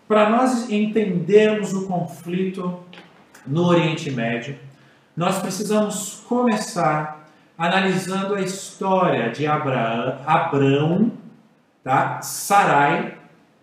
para nós entendermos o conflito no Oriente Médio, nós precisamos começar analisando a história de Abrão, tá? Sarai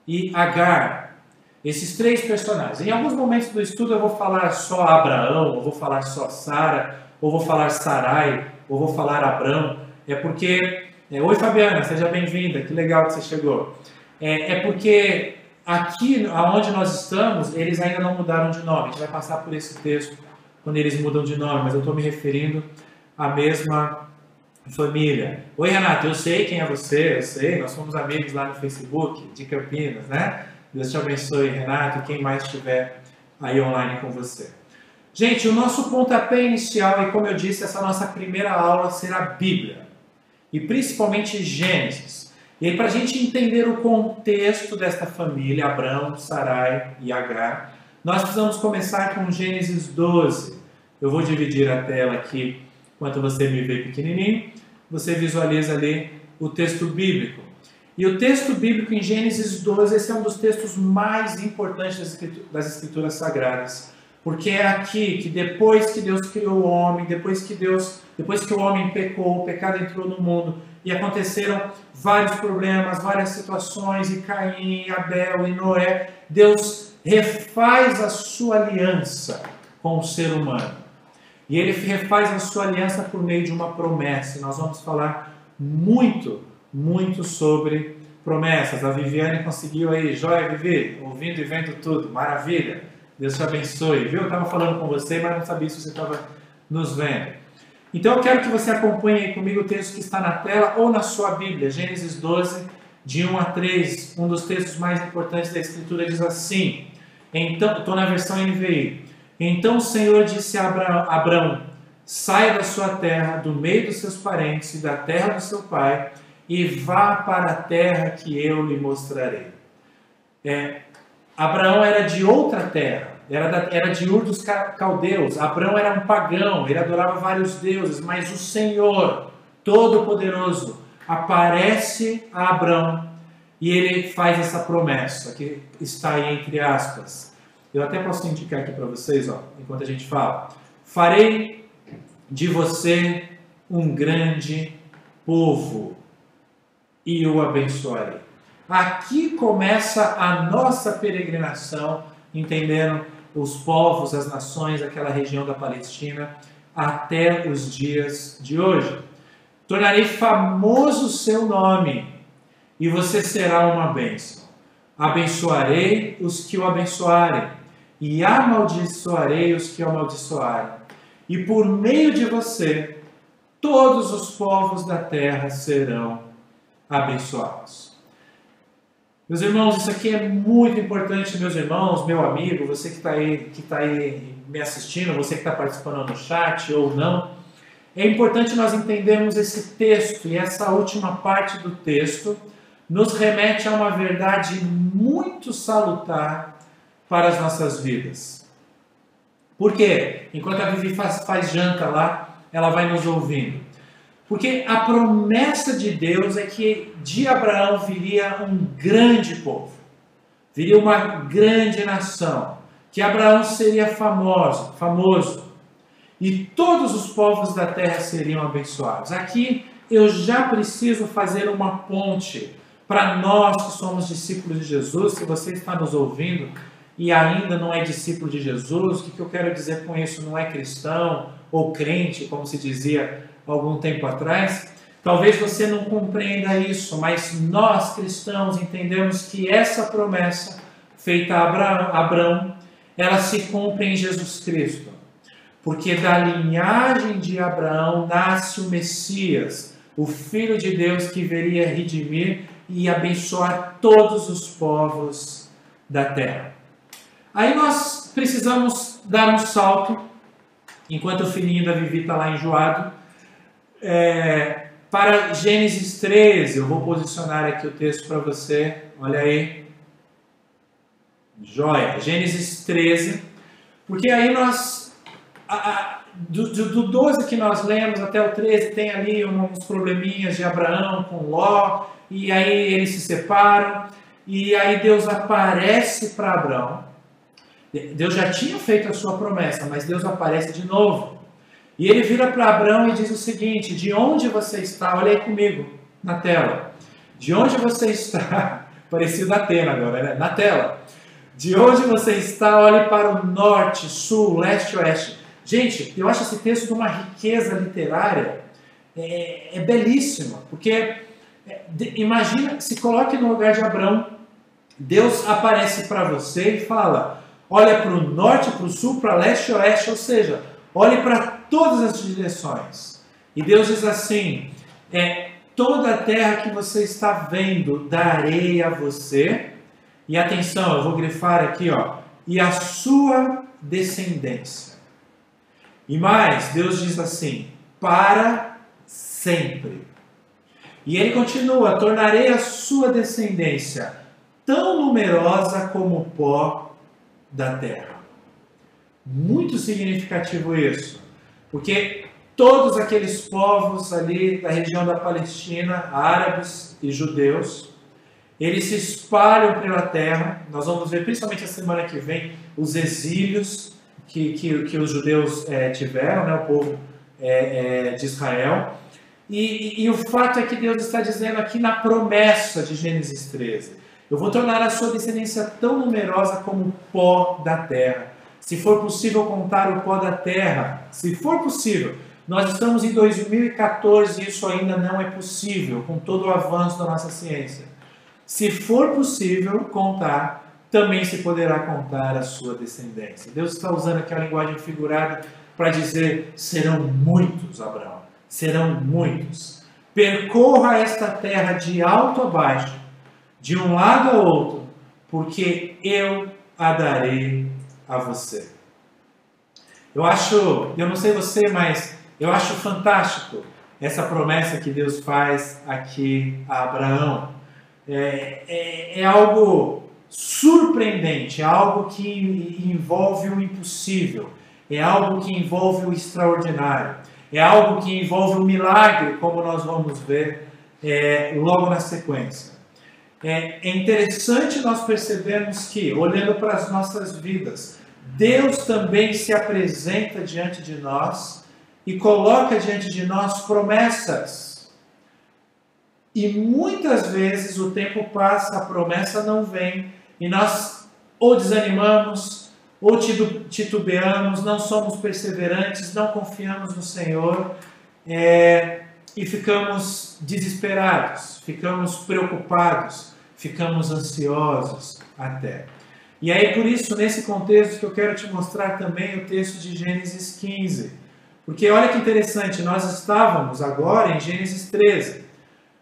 e Agar. Esses três personagens. Em alguns momentos do estudo eu vou falar só Abraão, ou vou falar só Sara, ou vou falar Sarai, ou vou falar Abrão. É porque... Oi Fabiana, seja bem-vinda, que legal que você chegou. É porque aqui onde nós estamos, eles ainda não mudaram de nome. A gente vai passar por esse texto quando eles mudam de nome, mas eu estou me referindo à mesma família. Oi Renato, eu sei quem é você, eu sei, nós somos amigos lá no Facebook, de Campinas, né? Deus te abençoe, Renato, e quem mais estiver aí online com você. Gente, o nosso pontapé inicial, e como eu disse, essa nossa primeira aula será a Bíblia, e principalmente Gênesis. E aí, para a gente entender o contexto desta família, Abrão, Sarai e Agar, nós precisamos começar com Gênesis 12. Eu vou dividir a tela aqui, enquanto você me vê pequenininho, você visualiza ali o texto bíblico. E o texto bíblico em Gênesis 12, esse é um dos textos mais importantes das Escrituras Sagradas. Porque é aqui que depois que Deus criou o homem, depois que o homem pecou, o pecado entrou no mundo, e aconteceram vários problemas, várias situações, e Caim, e Abel, e Noé, Deus refaz a sua aliança com o ser humano. E ele refaz a sua aliança por meio de uma promessa. E nós vamos falar muito sobre promessas. A Viviane conseguiu aí, joia Vivi, ouvindo e vendo tudo, maravilha. Deus te abençoe, viu? Eu estava falando com você, mas não sabia se você estava nos vendo. Então eu quero que você acompanhe aí comigo o texto que está na tela ou na sua Bíblia, Gênesis 12, de 1 a 3, um dos textos mais importantes da Escritura, diz assim, então, estou na versão NVI, então o Senhor disse a Abrão, saia da sua terra, do meio dos seus parentes e da terra do seu pai, e vá para a terra que eu lhe mostrarei. Abraão era de outra terra, era de Ur dos Caldeus. Abraão era um pagão, ele adorava vários deuses, mas o Senhor Todo-Poderoso aparece a Abraão e ele faz essa promessa, que está aí entre aspas. Eu até posso indicar aqui para vocês, ó, enquanto a gente fala. Farei de você um grande povo e o abençoarei. Aqui começa a nossa peregrinação, entendendo os povos, as nações daquela região da Palestina, até os dias de hoje. Tornarei famoso o seu nome, e você será uma bênção. Abençoarei os que o abençoarem, e amaldiçoarei os que o amaldiçoarem. E por meio de você, todos os povos da terra serão abençoados. Meus irmãos, isso aqui é muito importante, meus irmãos, meu amigo, você que está aí me assistindo, você que está participando no chat ou não. É importante nós entendermos esse texto, e essa última parte do texto nos remete a uma verdade muito salutar para as nossas vidas. Por quê? Enquanto a Vivi faz janta lá, ela vai nos ouvindo. Porque a promessa de Deus é que de Abraão viria um grande povo, viria uma grande nação, que Abraão seria famoso, e todos os povos da terra seriam abençoados. Aqui eu já preciso fazer uma ponte para nós que somos discípulos de Jesus. Se você está nos ouvindo e ainda não é discípulo de Jesus, o que eu quero dizer com isso? Não é cristão ou crente, como se dizia algum tempo atrás. Talvez você não compreenda isso, mas nós cristãos entendemos que essa promessa feita a Abraão, ela se cumpre em Jesus Cristo. Porque da linhagem de Abraão nasce o Messias, o Filho de Deus que viria redimir e abençoar todos os povos da terra. Aí nós precisamos dar um salto, enquanto o filhinho da Vivi está lá enjoado, para Gênesis 13. Eu vou posicionar aqui o texto para você, olha aí, joia, Gênesis 13, porque aí nós, do 12 que nós lemos até o 13, tem ali uns probleminhas de Abraão com Ló, e aí eles se separam, e aí Deus aparece para Abraão. Deus já tinha feito a sua promessa, mas Deus aparece de novo. E ele vira para Abraão e diz o seguinte: de onde você está? Olha aí comigo na tela. De onde você está? Parecido Atena agora, né? Na tela. De onde você está? Olhe para o norte, sul, leste, oeste. Gente, eu acho esse texto de uma riqueza literária belíssima, porque imagina, se coloque no lugar de Abraão. Deus aparece para você e fala: olha para o norte, para o sul, para leste e oeste, ou seja, olhe para todas as direções. E Deus diz assim: toda a terra que você está vendo, darei a você. E atenção, eu vou grifar aqui, ó, e a sua descendência. E mais, Deus diz assim: para sempre. E ele continua: tornarei a sua descendência tão numerosa como o pó da terra. Muito significativo isso, porque todos aqueles povos ali da região da Palestina, árabes e judeus, eles se espalham pela terra. Nós vamos ver, principalmente a semana que vem, os exílios que os judeus tiveram, né, o povo de Israel. E o fato é que Deus está dizendo aqui na promessa de Gênesis 13: eu vou tornar a sua descendência tão numerosa como o pó da terra. Se for possível contar o pó da terra, se for possível, nós estamos em 2014 e isso ainda não é possível, com todo o avanço da nossa ciência. Se for possível contar, também se poderá contar a sua descendência. Deus está usando aqui a linguagem figurada para dizer: serão muitos, Abraão, serão muitos. Percorra esta terra de alto a baixo, de um lado a outro, porque eu a darei a você. Eu não sei você, mas eu acho fantástico essa promessa que Deus faz aqui a Abraão. É algo surpreendente, é algo que envolve o impossível, é algo que envolve o extraordinário, é algo que envolve o milagre, como nós vamos ver logo na sequência. É interessante nós percebermos que, olhando para as nossas vidas, Deus também se apresenta diante de nós e coloca diante de nós promessas. E muitas vezes o tempo passa, a promessa não vem, e nós ou desanimamos, ou titubeamos, não somos perseverantes, não confiamos no Senhor, e ficamos desesperados, ficamos preocupados, ficamos ansiosos até. E aí, por isso, nesse contexto que eu quero te mostrar também o texto de Gênesis 15. Porque olha que interessante, nós estávamos agora em Gênesis 13.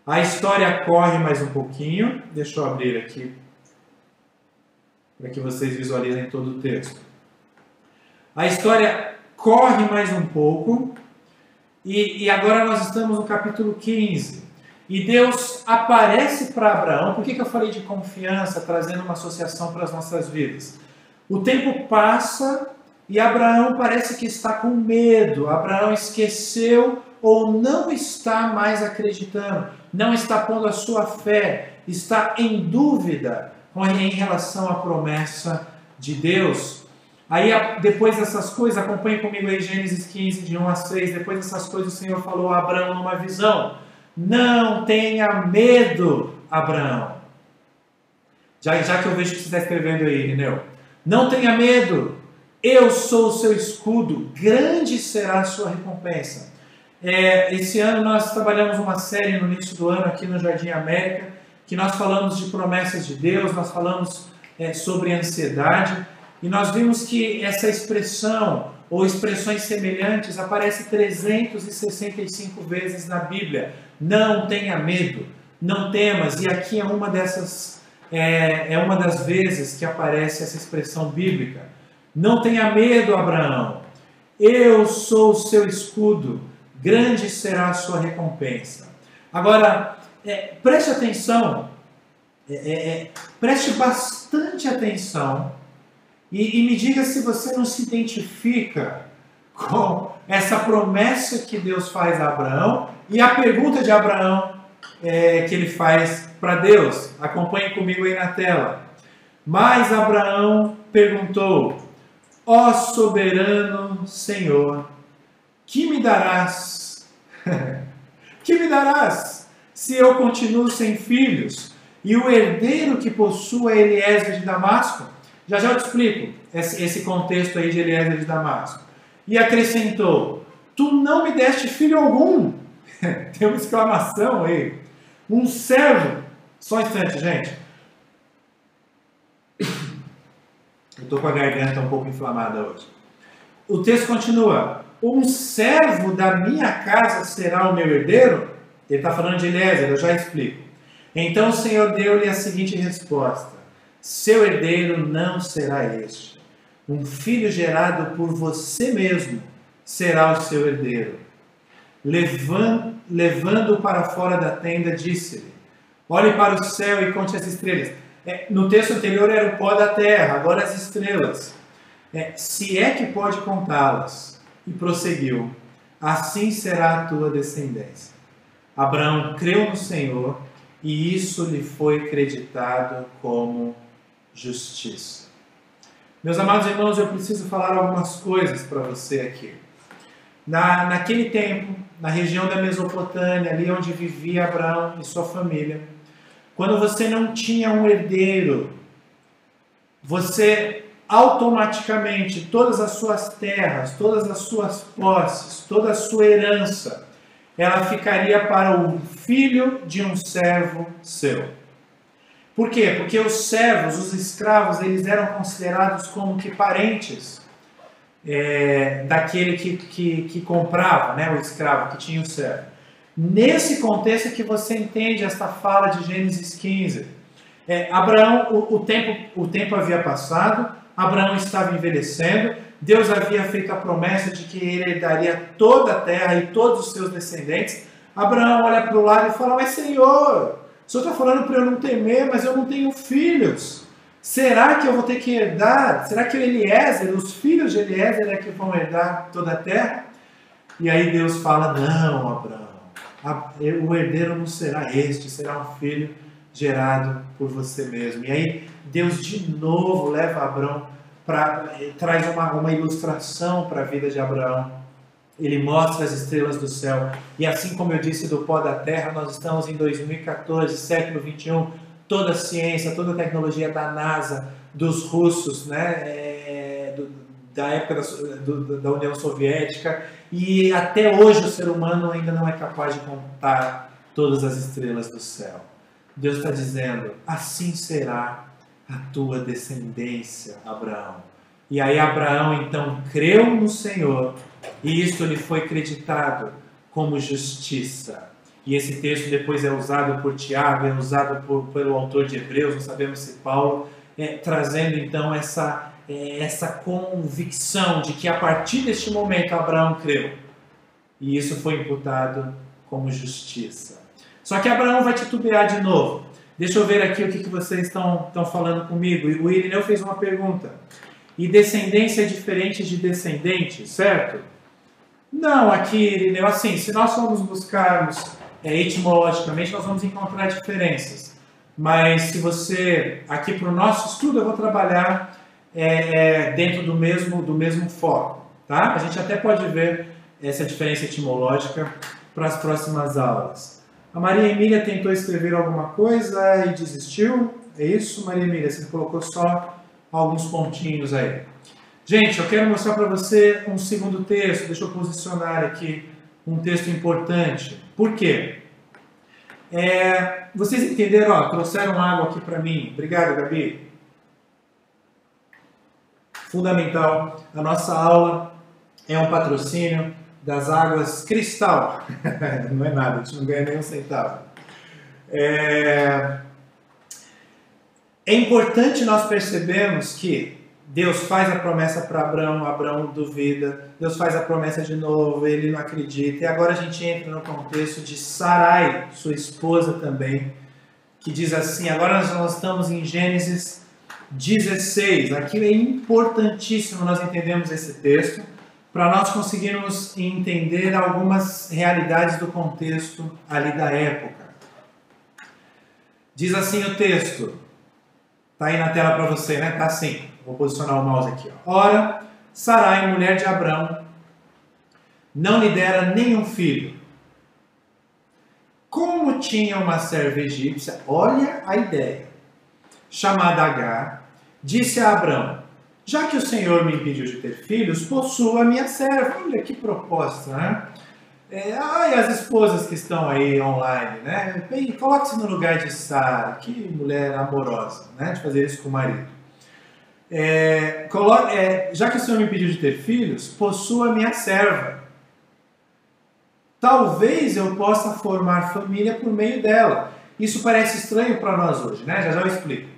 A história corre mais um pouquinho. Deixa eu abrir aqui para que vocês visualizem todo o texto. A história corre mais um pouco e agora nós estamos no capítulo 15. E Deus aparece para Abraão. Por que eu falei de confiança, trazendo uma associação para as nossas vidas? O tempo passa e Abraão parece que está com medo. Abraão esqueceu ou não está mais acreditando, não está pondo a sua fé, está em dúvida em relação à promessa de Deus. Aí, depois dessas coisas, acompanhe comigo aí Gênesis 15, de 1 a 6. Depois dessas coisas, o Senhor falou a Abraão numa visão: não tenha medo, Abraão. Já que eu vejo que você está escrevendo aí, Irineu. Não tenha medo, eu sou o seu escudo, grande será a sua recompensa. Esse ano nós trabalhamos uma série no início do ano aqui no Jardim América, que nós falamos de promessas de Deus, nós falamos sobre ansiedade, e nós vimos que essa expressão, ou expressões semelhantes, aparece 365 vezes na Bíblia. Não tenha medo, não temas, e aqui é uma dessas, uma das vezes que aparece essa expressão bíblica. Não tenha medo, Abraão, eu sou o seu escudo, grande será a sua recompensa. Agora, preste atenção, preste bastante atenção e me diga se você não se identifica com essa promessa que Deus faz a Abraão e a pergunta de Abraão: que ele faz para Deus. Acompanhe comigo aí na tela. Mas Abraão perguntou: ó soberano Senhor, que me darás? Que me darás se eu continuo sem filhos e o herdeiro que possuo é Eliezer de Damasco? Já eu te explico esse contexto aí de Eliezer de Damasco. E acrescentou: tu não me deste filho algum. Tem uma exclamação aí. Um servo. Só um instante, gente. Eu estou com a garganta um pouco inflamada hoje. O texto continua: um servo da minha casa será o meu herdeiro? Ele está falando de Eliezer, eu já explico. Então o Senhor deu-lhe a seguinte resposta: seu herdeiro não será este. Um filho gerado por você mesmo será o seu herdeiro. Levando-o para fora da tenda, disse-lhe: olhe para o céu e conte as estrelas. No texto anterior era o pó da terra, agora as estrelas. Se é que pode contá-las. E prosseguiu: assim será a tua descendência. Abraão creu no Senhor e isso lhe foi creditado como justiça. Meus amados irmãos, eu preciso falar algumas coisas para você aqui. Naquele tempo, na região da Mesopotâmia, ali onde vivia Abraão e sua família, quando você não tinha um herdeiro, você automaticamente, todas as suas terras, todas as suas posses, toda a sua herança, ela ficaria para o filho de um servo seu. Por quê? Porque os servos, os escravos, eles eram considerados como que parentes daquele que comprava, né, o escravo, que tinha o servo. Nesse contexto é que você entende esta fala de Gênesis 15. Abraão, o tempo havia passado, Abraão estava envelhecendo, Deus havia feito a promessa de que ele daria toda a terra e todos os seus descendentes. Abraão olha para o lado e fala: mas Senhor, o Senhor está falando para eu não temer, mas eu não tenho filhos. Será que eu vou ter que herdar? Será que Eliezer, os filhos de Eliezer é que vão herdar toda a terra? E aí Deus fala: não, Abraão, o herdeiro não será este, será um filho gerado por você mesmo. E aí Deus de novo leva Abraão, traz uma ilustração para a vida de Abraão. Ele mostra as estrelas do céu. E assim como eu disse do pó da terra, nós estamos em 2014, século 21, toda a ciência, toda a tecnologia da NASA, dos russos, né, da época da União Soviética, e até hoje o ser humano ainda não é capaz de contar todas as estrelas do céu. Deus está dizendo: assim será a tua descendência, Abraão. E aí Abraão então creu no Senhor e isso lhe foi creditado como justiça. E esse texto depois é usado por Tiago, é usado pelo autor de Hebreus, não sabemos se Paulo, trazendo então essa convicção de que a partir deste momento Abraão creu. E isso foi imputado como justiça. Só que Abraão vai titubear de novo. Deixa eu ver aqui o que vocês estão falando comigo. E o Irineu fez uma pergunta. E descendência é diferente de descendente, certo? Não, aqui, Irineu, assim, se nós formos buscarmos etimologicamente, nós vamos encontrar diferenças. Mas se você, aqui para o nosso estudo, eu vou trabalhar dentro do mesmo foco. Tá? A gente até pode ver essa diferença etimológica para as próximas aulas. A Maria Emília tentou escrever alguma coisa e desistiu. É isso, Maria Emília? Você colocou só alguns pontinhos aí. Gente, eu quero mostrar para você um segundo texto. Deixa eu posicionar aqui um texto importante. Por quê? Vocês entenderam? Ó, trouxeram água aqui para mim. Obrigado, Gabi. Fundamental. A nossa aula é um patrocínio das águas Cristal. Não é nada, a gente não ganha nem um centavo. É importante nós percebermos que Deus faz a promessa para Abraão, Abraão duvida, Deus faz a promessa de novo, ele não acredita, e agora a gente entra no contexto de Sarai, sua esposa também, que diz assim, agora nós estamos em Gênesis 16, aqui é importantíssimo nós entendermos esse texto, para nós conseguirmos entender algumas realidades do contexto ali da época. Diz assim o texto. Está aí na tela para você, né? Está assim. Vou posicionar o mouse aqui. Ó. Ora, Sarai, mulher de Abrão, não lhe dera nenhum filho. Como tinha uma serva egípcia, olha a ideia, chamada Agar, disse a Abrão, já que o Senhor me impediu de ter filhos, possua a minha serva. Olha que proposta, né? E as esposas que estão aí online, né? Bem, coloque-se no lugar de Sara, que mulher amorosa, né? De fazer isso com o marido. Já que o Senhor me impediu de ter filhos, possua a minha serva. Talvez eu possa formar família por meio dela. Isso parece estranho para nós hoje, né? Já eu explico.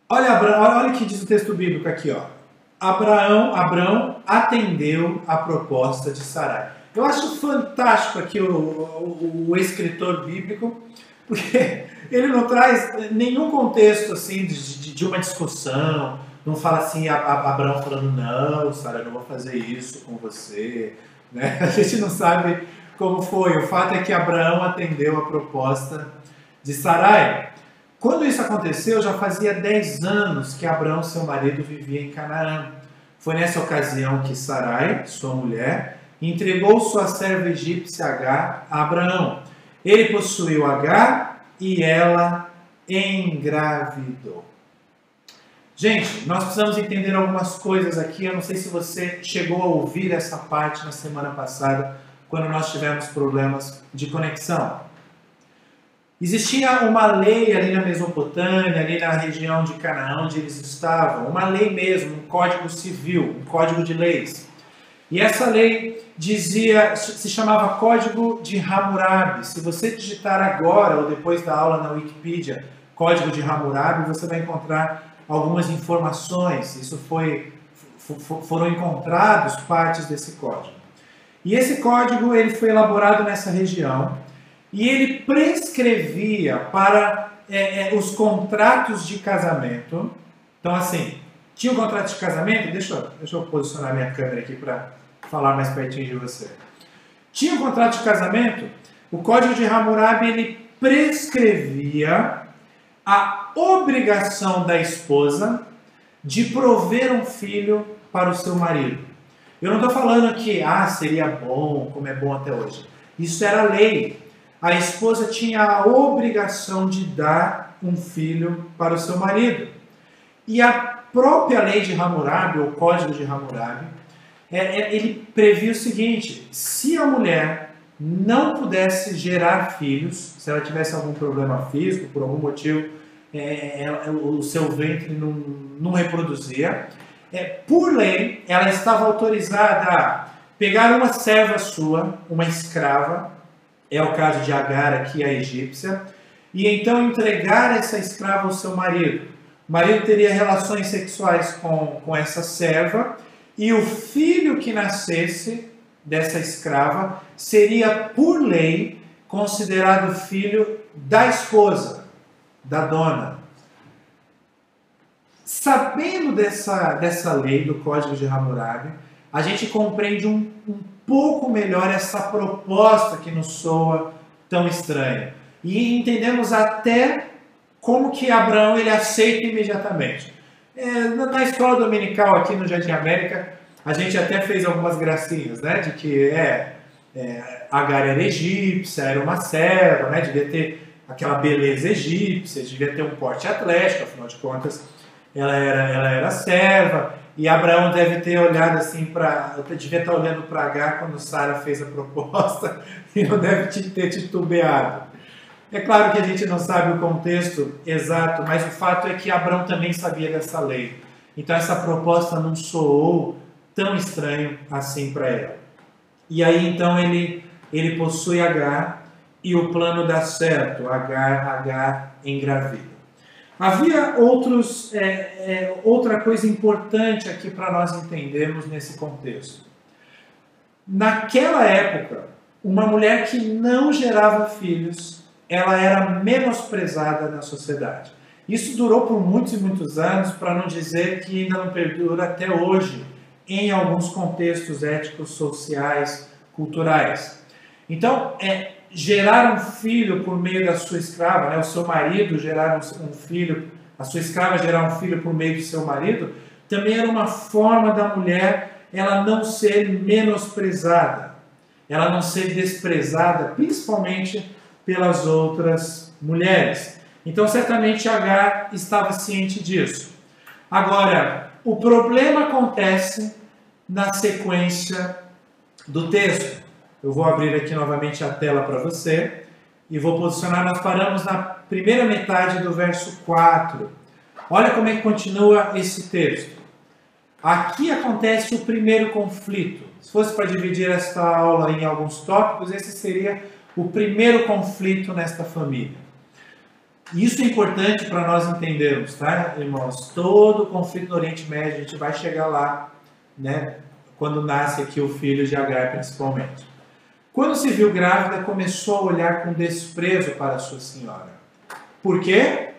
Olha o que diz o texto bíblico aqui, ó. Abrão atendeu a proposta de Sarai. Eu acho fantástico aqui o escritor bíblico, porque ele não traz nenhum contexto assim de uma discussão, não fala assim, Abrão falando, não, Sarai, eu não vou fazer isso com você. Né? A gente não sabe como foi. O fato é que Abraão atendeu a proposta de Sarai. Quando isso aconteceu, já fazia 10 anos que Abraão, seu marido, vivia em Canaã. Foi nessa ocasião que Sarai, sua mulher, entregou sua serva egípcia Agar a Abraão. Ele possuiu Agar e ela engravidou. Gente, nós precisamos entender algumas coisas aqui. Eu não sei se você chegou a ouvir essa parte na semana passada, quando nós tivemos problemas de conexão. Existia uma lei ali na Mesopotâmia, ali na região de Canaã, onde eles estavam, uma lei mesmo, um código civil, um código de leis. E essa lei se chamava Código de Hammurabi. Se você digitar agora ou depois da aula na Wikipedia, Código de Hammurabi, você vai encontrar algumas informações. Foram encontrados partes desse código. E esse código ele foi elaborado nessa região. E ele prescrevia para os contratos de casamento. Então, assim, tinha um contrato de casamento. Deixa eu posicionar minha câmera aqui para falar mais pertinho de você. Tinha um contrato de casamento. O Código de Hammurabi ele prescrevia a obrigação da esposa de prover um filho para o seu marido. Eu não estou falando que seria bom, como é bom até hoje. Isso era lei. A esposa tinha a obrigação de dar um filho para o seu marido. E a própria lei de Hammurabi, ou Código de Hammurabi, ele previa o seguinte: se a mulher não pudesse gerar filhos, se ela tivesse algum problema físico, por algum motivo, o seu ventre não reproduzia, por lei, ela estava autorizada a pegar uma serva sua, uma escrava, é o caso de Agar aqui, a egípcia, e então entregar essa escrava ao seu marido. O marido teria relações sexuais com essa serva, e o filho que nascesse dessa escrava seria, por lei, considerado filho da esposa, da dona. Sabendo dessa lei do Código de Hammurabi, a gente compreende um pouco melhor essa proposta que nos soa tão estranha. E entendemos até como que Abraão ele aceita imediatamente. Na escola dominical aqui no Jardim América, a gente até fez algumas gracinhas, né? De que Agar era egípcia, era uma serva, né? Devia ter aquela beleza egípcia, devia ter um porte atlético, afinal de contas, ela era serva. E Abraão deve ter olhado assim devia estar olhando para Agar quando Sara fez a proposta e não deve ter titubeado. É claro que a gente não sabe o contexto exato, mas o fato é que Abraão também sabia dessa lei. Então essa proposta não soou tão estranho assim para ela. E aí então ele possui Agar e o plano dá certo, Agar engravida. Havia outra coisa importante aqui para nós entendermos nesse contexto. Naquela época, uma mulher que não gerava filhos, ela era menosprezada na sociedade. Isso durou por muitos e muitos anos, para não dizer que ainda não perdura até hoje, em alguns contextos éticos, sociais, culturais. Então, gerar um filho por meio da sua escrava, né? O seu marido gerar um filho, a sua escrava gerar um filho por meio do seu marido, também era uma forma da mulher ela não ser menosprezada, ela não ser desprezada, principalmente pelas outras mulheres. Então, certamente Agar estava ciente disso. Agora, o problema acontece na sequência do texto. Eu vou abrir aqui novamente a tela para você e vou posicionar. Nós paramos na primeira metade do verso 4. Olha como é que continua esse texto. Aqui acontece o primeiro conflito. Se fosse para dividir esta aula em alguns tópicos, esse seria o primeiro conflito nesta família. Isso é importante para nós entendermos, tá, irmãos? Todo conflito no Oriente Médio, a gente vai chegar lá, né? Quando nasce aqui o filho de Agar, principalmente. Quando se viu grávida, começou a olhar com desprezo para sua senhora. Por quê?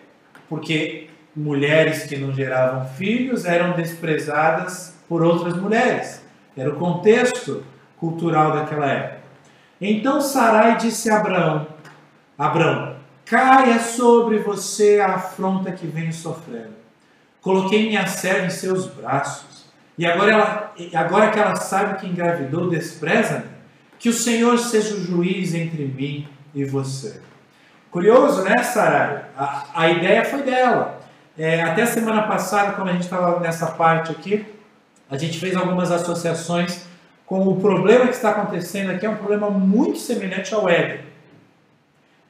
Porque mulheres que não geravam filhos eram desprezadas por outras mulheres. Era o contexto cultural daquela época. Então Sarai disse a Abrão, caia sobre você a afronta que venho sofrendo. Coloquei minha serva em seus braços. E agora que ela sabe que engravidou, despreza-me. Que o Senhor seja o juiz entre mim e você. Curioso, né, Sarai? A ideia foi dela. Até a semana passada, quando a gente estava nessa parte aqui, a gente fez algumas associações com o problema que está acontecendo aqui. É um problema muito semelhante ao Éden.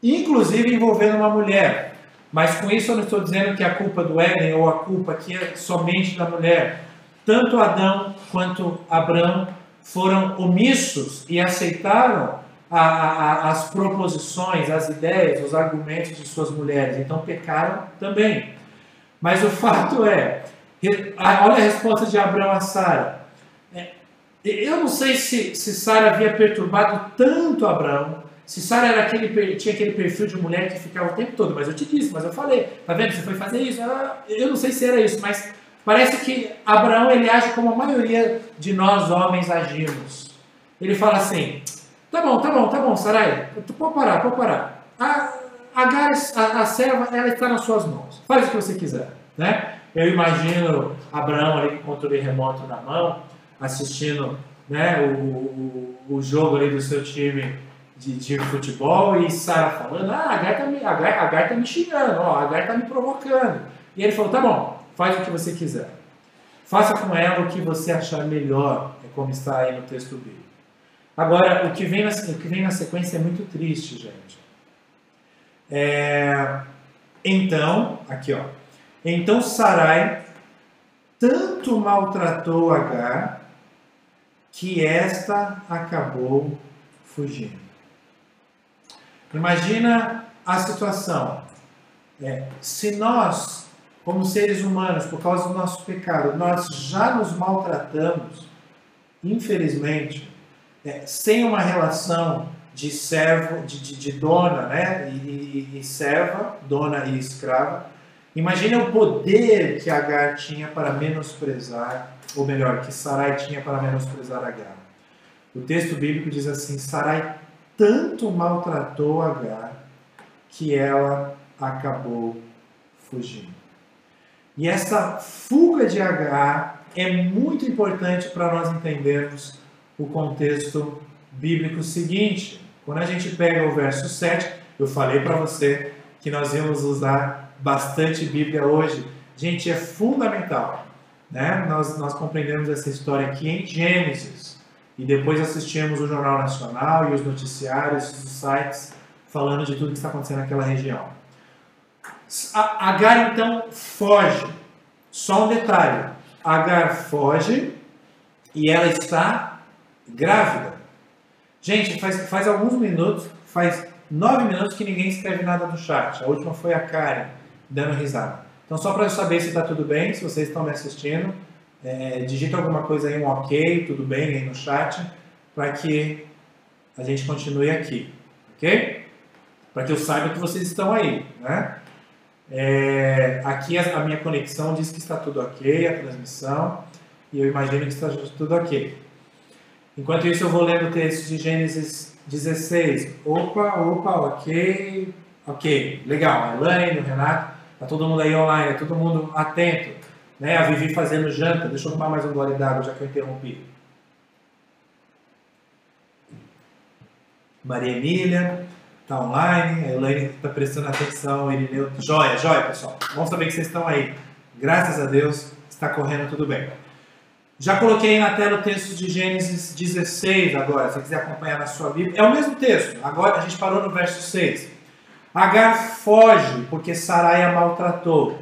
Inclusive envolvendo uma mulher. Mas com isso eu não estou dizendo que a culpa do Éden ou a culpa aqui é somente da mulher. Tanto Adão quanto Abrão foram omissos e aceitaram as proposições, as ideias, os argumentos de suas mulheres. Então pecaram também. Mas o fato é, olha a resposta de Abrão a Sara. Eu não sei se Sara havia perturbado tanto Abrão, se Sara tinha aquele perfil de mulher que ficava o tempo todo, mas eu te disse, mas eu falei, tá vendo, você foi fazer isso? Eu não sei se era isso, mas parece que Abraão ele age como a maioria de nós homens agimos. Ele fala assim, tá bom, Sarai, pode parar. Agar, a serva, ela está nas suas mãos. Faz o que você quiser, né? Eu imagino Abraão ali com o controle remoto na mão, assistindo, né, o jogo ali do seu time de futebol e Sara falando, Agar tá me xingando, Agar tá me provocando. E ele falou, tá bom, faz o que você quiser. Faça com ela o que você achar melhor, é como está aí no texto bíblico. Agora, o que vem na sequência é muito triste, gente. Então, aqui ó. Então Sarai tanto maltratou Agar que esta acabou fugindo. Imagina a situação. Se nós, como seres humanos, por causa do nosso pecado, nós já nos maltratamos, infelizmente, sem uma relação de servo, de dona, né? E serva, dona e escrava. Imagina o poder que Agar tinha para menosprezar, ou melhor, que Sarai tinha para menosprezar Agar. O texto bíblico diz assim, Sarai tanto maltratou Agar que ela acabou fugindo. E essa fuga de Agar é muito importante para nós entendermos o contexto bíblico seguinte. Quando a gente pega o verso 7, eu falei para você que nós íamos usar bastante Bíblia hoje. Gente, é fundamental, né? Nós compreendemos essa história aqui em Gênesis e depois assistimos o Jornal Nacional e os noticiários, os sites falando de tudo que está acontecendo naquela região. Agar então foge. Só um detalhe, Agar foge e ela está grávida. Gente, faz alguns minutos, faz 9 minutos que ninguém escreve nada no chat. A última foi a Karen, dando risada. Então, só para eu saber se está tudo bem, se vocês estão me assistindo, digita alguma coisa aí, um ok, tudo bem aí no chat, para que a gente continue aqui, ok? Para que eu saiba que vocês estão aí, né? Aqui a minha conexão diz que está tudo ok, a transmissão, e eu imagino que está tudo ok. Enquanto isso, eu vou lendo o texto de Gênesis 16. Opa, ok. Ok, legal. A Elaine, o Renato, tá todo mundo aí online, todo mundo atento. Né? A Vivi fazendo janta. Deixa eu tomar mais um gole d'água, já que eu interrompi. Maria Emília está online. A Elaine está prestando atenção. Irineu. Joia, pessoal. Bom saber que vocês estão aí. Graças a Deus, está correndo tudo bem. Já coloquei na tela o texto de Gênesis 16 agora, se você quiser acompanhar na sua Bíblia. É o mesmo texto, agora a gente parou no verso 6. Agar foge porque Sarai a maltratou,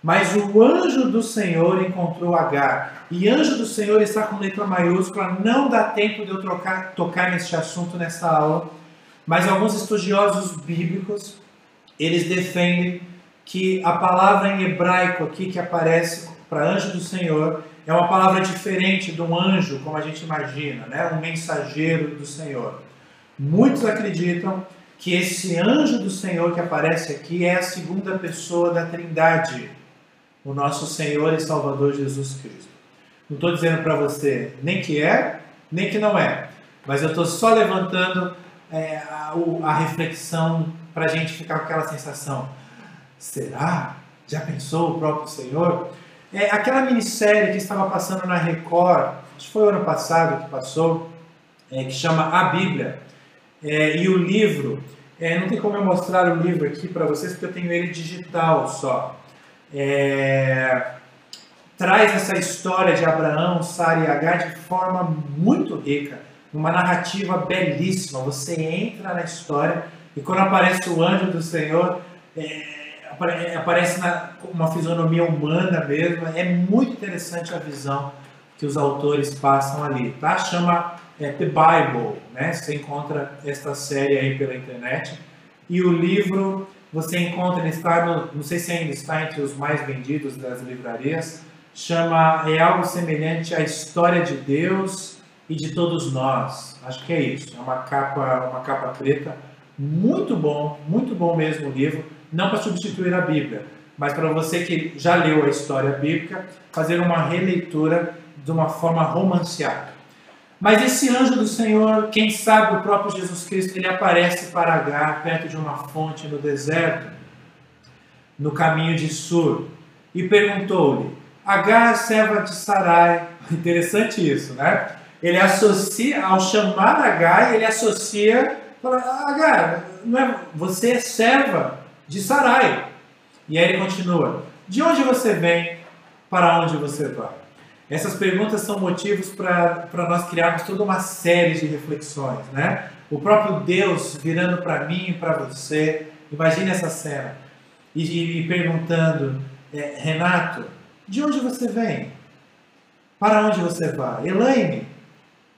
mas o anjo do Senhor encontrou Agar. E anjo do Senhor está com letra maiúscula, não dá tempo de eu tocar neste assunto nessa aula, mas alguns estudiosos bíblicos, eles defendem que a palavra em hebraico aqui que aparece para anjo do Senhor é uma palavra diferente de um anjo, como a gente imagina, né? Um mensageiro do Senhor. Muitos acreditam que esse anjo do Senhor que aparece aqui é a segunda pessoa da Trindade, o nosso Senhor e Salvador Jesus Cristo. Não estou dizendo para você nem que é, nem que não é, mas eu estou só levantando a reflexão para a gente ficar com aquela sensação. Será? Já pensou o próprio Senhor? Aquela minissérie que estava passando na Record, acho que foi o ano passado que passou, que chama A Bíblia, e o livro, não tem como eu mostrar o livro aqui para vocês, porque eu tenho ele digital só. Traz essa história de Abraão, Sara e Agar de forma muito rica, uma narrativa belíssima. Você entra na história e quando aparece o anjo do Senhor, aparece uma fisionomia humana mesmo. É muito interessante a visão que os autores passam ali, tá? Chama The Bible, né? Você encontra esta série aí pela internet. E o livro você encontra, não sei se ainda está entre os mais vendidos das livrarias, é algo semelhante à História de Deus e de Todos Nós. Acho que é isso. É uma capa preta. Muito bom mesmo o livro. Não para substituir a Bíblia, mas para você que já leu a história bíblica, fazer uma releitura de uma forma romanceada. Mas esse anjo do Senhor, quem sabe o próprio Jesus Cristo, ele aparece para Agar, perto de uma fonte no deserto, no caminho de Sur, e perguntou-lhe, Agar, serva de Sarai, interessante isso, né? Ele associa, ao chamar Agar, ele associa, fala, Agar, você é serva de Sarai. E aí ele continua, de onde você vem, para onde você vai? Essas perguntas são motivos para nós criarmos toda uma série de reflexões, né? O próprio Deus virando para mim e para você, imagine essa cena, e perguntando, Renato, de onde você vem? Para onde você vai? Elaine,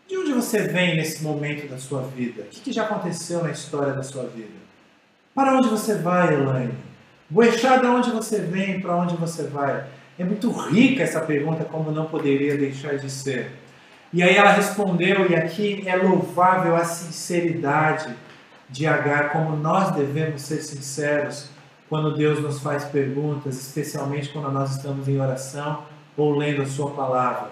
de onde você vem nesse momento da sua vida? O que já aconteceu na história da sua vida? Para onde você vai, Elaine? Boechat, de onde você vem? Para onde você vai? É muito rica essa pergunta, como não poderia deixar de ser. E aí ela respondeu, e aqui é louvável a sinceridade de Agar, como nós devemos ser sinceros quando Deus nos faz perguntas, especialmente quando nós estamos em oração ou lendo a sua palavra.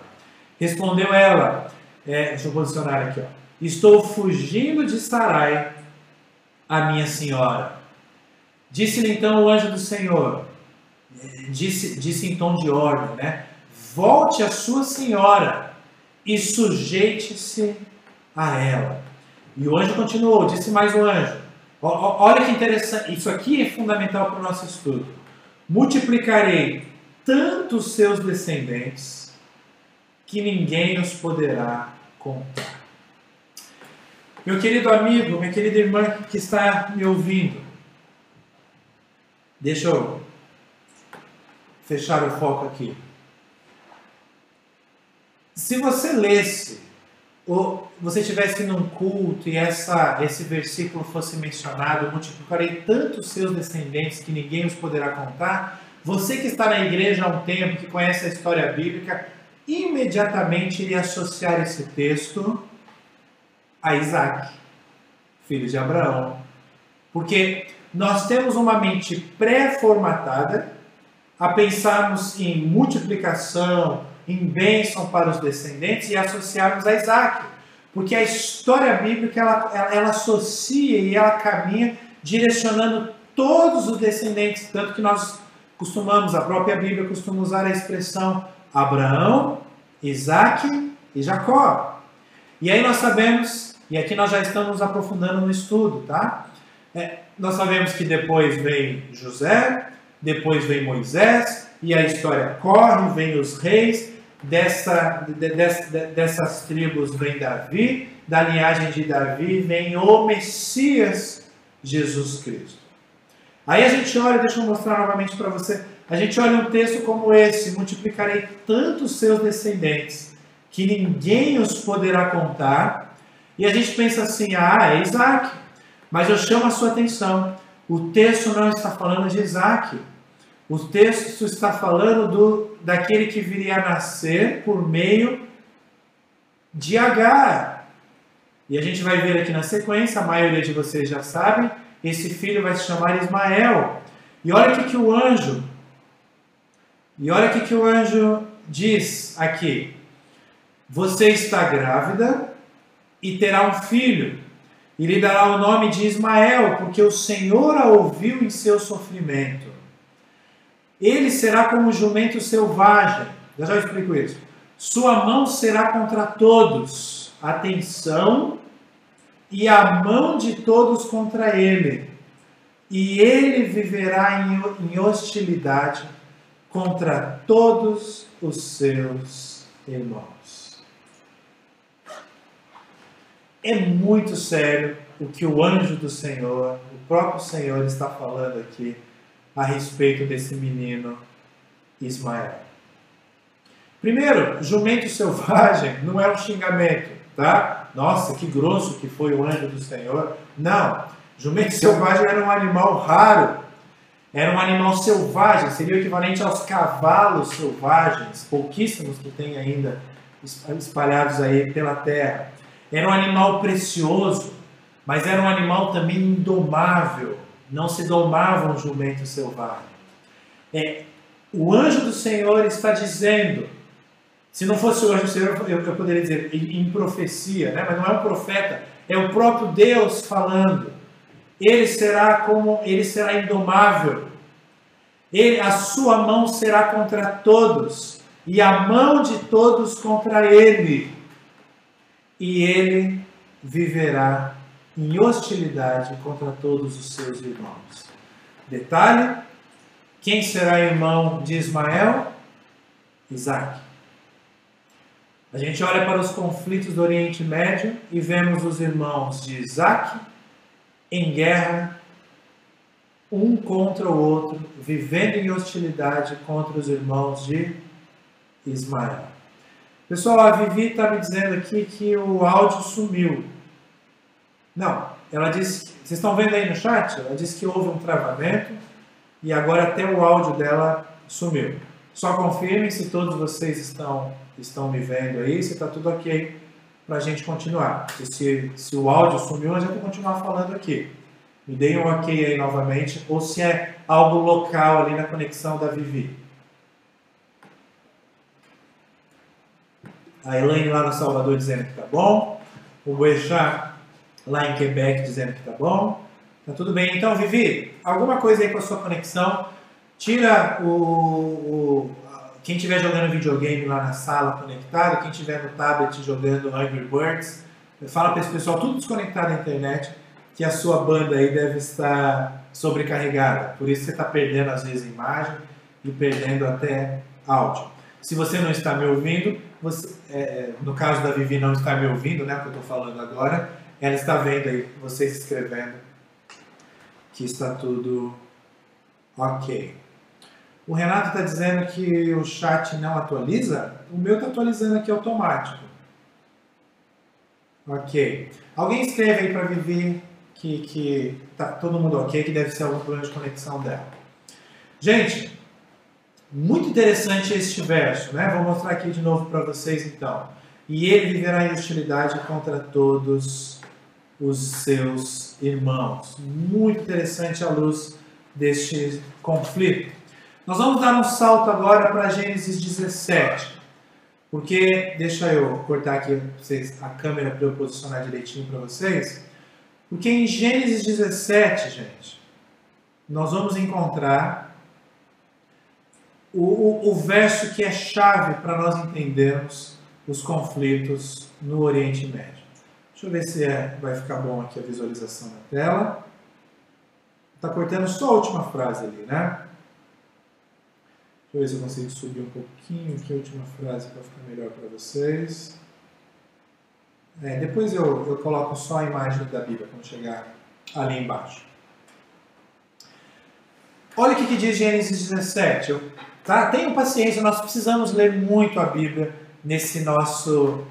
Respondeu ela, deixa eu posicionar aqui, estou fugindo de Sarai, a minha senhora. Disse-lhe então o anjo do Senhor, disse em tom de ordem, né? Volte a sua senhora e sujeite-se a ela. E o anjo continuou, disse mais o anjo, olha que interessante, isso aqui é fundamental para o nosso estudo. Multiplicarei tanto os seus descendentes que ninguém os poderá contar. Meu querido amigo, minha querida irmã que está me ouvindo, deixa eu fechar o foco aqui. Se você lesse, ou você estivesse num culto e esse versículo fosse mencionado, multiplicarei tanto os seus descendentes que ninguém os poderá contar, você que está na igreja há um tempo, que conhece a história bíblica, imediatamente iria associar esse texto a Isaac, filho de Abraão. Porque nós temos uma mente pré-formatada a pensarmos em multiplicação, em bênção para os descendentes e associarmos a Isaac. Porque a história bíblica ela associa e ela caminha direcionando todos os descendentes, tanto que nós costumamos, a própria Bíblia costuma usar a expressão Abraão, Isaque e Jacó. E aí nós sabemos, e aqui nós já estamos nos aprofundando no estudo, tá? Nós sabemos que depois vem José, depois vem Moisés, e a história corre, vem os reis, dessas tribos vem Davi, da linhagem de Davi vem o Messias, Jesus Cristo. Aí a gente olha, deixa eu mostrar novamente para você, a gente olha um texto como esse: multiplicarei tanto os seus descendentes, que ninguém os poderá contar, e a gente pensa assim, é Isaac, mas eu chamo a sua atenção, o texto não está falando de Isaac, o texto está falando daquele que viria a nascer por meio de Agar. E a gente vai ver aqui na sequência, a maioria de vocês já sabem, esse filho vai se chamar Ismael. E olha o que o anjo diz aqui: você está grávida e terá um filho, e lhe dará o nome de Ismael, porque o Senhor a ouviu em seu sofrimento. Ele será como um jumento selvagem. Já explico isso. Sua mão será contra todos. Atenção. E a mão de todos contra ele. E ele viverá em hostilidade contra todos os seus irmãos. É muito sério o que o anjo do Senhor, o próprio Senhor, está falando aqui a respeito desse menino Ismael. Primeiro, jumento selvagem não é um xingamento, tá? Nossa, que grosso que foi o anjo do Senhor. Não, jumento selvagem era um animal raro, era um animal selvagem, seria o equivalente aos cavalos selvagens, pouquíssimos que tem ainda espalhados aí pela terra. Era um animal precioso, mas era um animal também indomável. Não se domava um jumento selvagem. O anjo do Senhor está dizendo, se não fosse o anjo do Senhor, eu poderia dizer em profecia, né? Mas não é um profeta, é o próprio Deus falando. Ele será indomável. A sua mão será contra todos, e a mão de todos contra ele. E ele viverá em hostilidade contra todos os seus irmãos. Detalhe: quem será irmão de Ismael? Isaac. A gente olha para os conflitos do Oriente Médio e vemos os irmãos de Isaac em guerra, um contra o outro, vivendo em hostilidade contra os irmãos de Ismael. Pessoal, a Vivi está me dizendo aqui que o áudio sumiu. Não, ela disse, vocês estão vendo aí no chat? Ela disse que houve um travamento e agora até o áudio dela sumiu. Só confirmem se todos vocês estão me vendo aí, se está tudo ok para a gente continuar. E se o áudio sumiu, a gente vai continuar falando aqui. Me deem um ok aí novamente, ou se é algo local ali na conexão da Vivi. A Elaine lá no Salvador dizendo que tá bom. O Boechat lá em Quebec dizendo que tá bom. Tá tudo bem. Então, Vivi, alguma coisa aí com a sua conexão. Tira quem estiver jogando videogame lá na sala conectado, quem estiver no tablet jogando Angry Birds, fala para esse pessoal tudo desconectado da internet, que a sua banda aí deve estar sobrecarregada. Por isso você está perdendo às vezes imagem e perdendo até áudio. Se você não está me ouvindo, no caso da Vivi não está me ouvindo, né, o que eu estou falando agora, ela está vendo aí, vocês escrevendo, que está tudo ok. O Renato está dizendo que o chat não atualiza. O meu está atualizando aqui automático. Ok. Alguém escreve aí para Vivi que tá todo mundo ok, que deve ser algum problema de conexão dela. Gente, muito interessante este verso, né? Vou mostrar aqui de novo para vocês então. E ele viverá em hostilidade contra todos os seus irmãos. Muito interessante à luz deste conflito. Nós vamos dar um salto agora para Gênesis 17. Porque, deixa eu cortar aqui a câmera para eu posicionar direitinho para vocês. Porque em Gênesis 17, gente, nós vamos encontrar o verso que é chave para nós entendermos os conflitos no Oriente Médio. Deixa eu ver se vai ficar bom aqui a visualização na tela. Está cortando só a última frase ali, né? Deixa eu ver se eu consigo subir um pouquinho aqui a última frase para ficar melhor para vocês. Depois eu coloco só a imagem da Bíblia quando chegar ali embaixo. Olha o que diz Gênesis 17. Tenham paciência, nós precisamos ler muito a Bíblia nesse nosso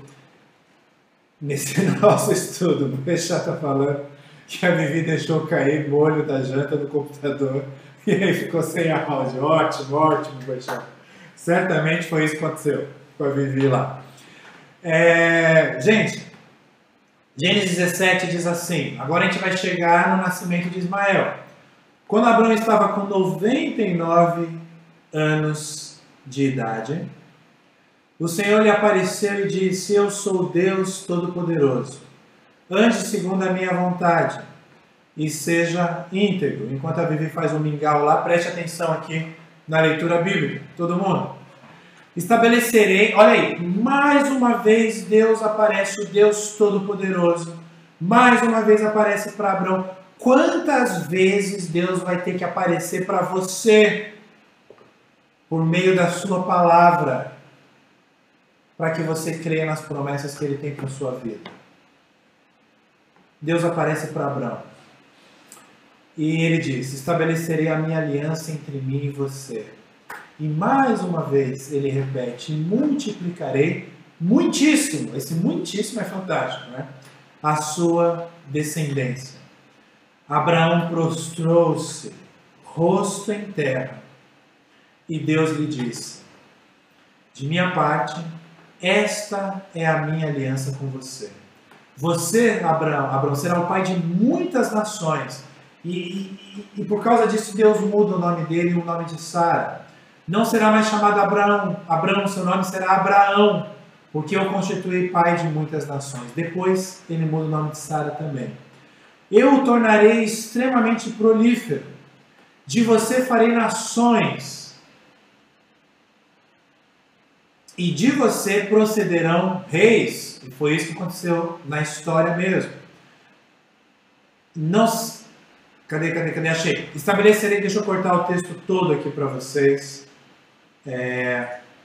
estudo. O Peixá está falando que a Vivi deixou cair o molho da janta do computador e aí ficou sem áudio. Ótimo, ótimo, Peixá. Certamente foi isso que aconteceu com a Vivi lá. Gente, Gênesis 17 diz assim, agora a gente vai chegar no nascimento de Ismael. Quando Abraão estava com 99 anos de idade, o Senhor lhe apareceu e disse, eu sou Deus Todo-Poderoso. Ande segundo a minha vontade e seja íntegro. Enquanto a Vivi faz um mingau lá, preste atenção aqui na leitura bíblica, todo mundo. Estabelecerei, olha aí, mais uma vez Deus aparece, o Deus Todo-Poderoso. Mais uma vez aparece para Abraão. Quantas vezes Deus vai ter que aparecer para você por meio da sua palavra para que você creia nas promessas que Ele tem para a sua vida? Deus aparece para Abraão e Ele diz, estabelecerei a minha aliança entre mim e você. E mais uma vez Ele repete, multiplicarei muitíssimo, esse muitíssimo é fantástico, né? A sua descendência. Abraão prostrou-se, rosto em terra, e Deus lhe disse, de minha parte, esta é a minha aliança com você. Você, Abraão, será o pai de muitas nações, e por causa disso Deus muda o nome dele e o nome de Sara. Não será mais chamado Abraão, seu nome será Abraão, porque eu constituí pai de muitas nações. Depois ele muda o nome de Sara também. Eu o tornarei extremamente prolífero. De você farei nações. E de você procederão reis. E foi isso que aconteceu na história mesmo. Cadê? Achei. Estabelecerei, deixa eu cortar o texto todo aqui para vocês.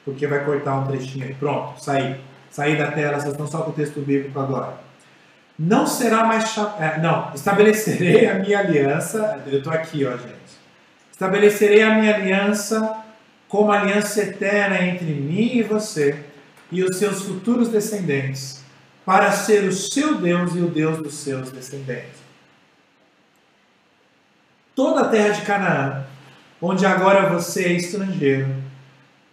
Porque vai cortar um trechinho aí. Pronto, saí da tela, vocês estão só com o texto bíblico agora. Não será mais estabelecerei a minha aliança, eu estou aqui, ó, gente. Estabelecerei a minha aliança como aliança eterna entre mim e você e os seus futuros descendentes, para ser o seu Deus e o Deus dos seus descendentes. Toda a terra de Canaã, onde agora você é estrangeiro,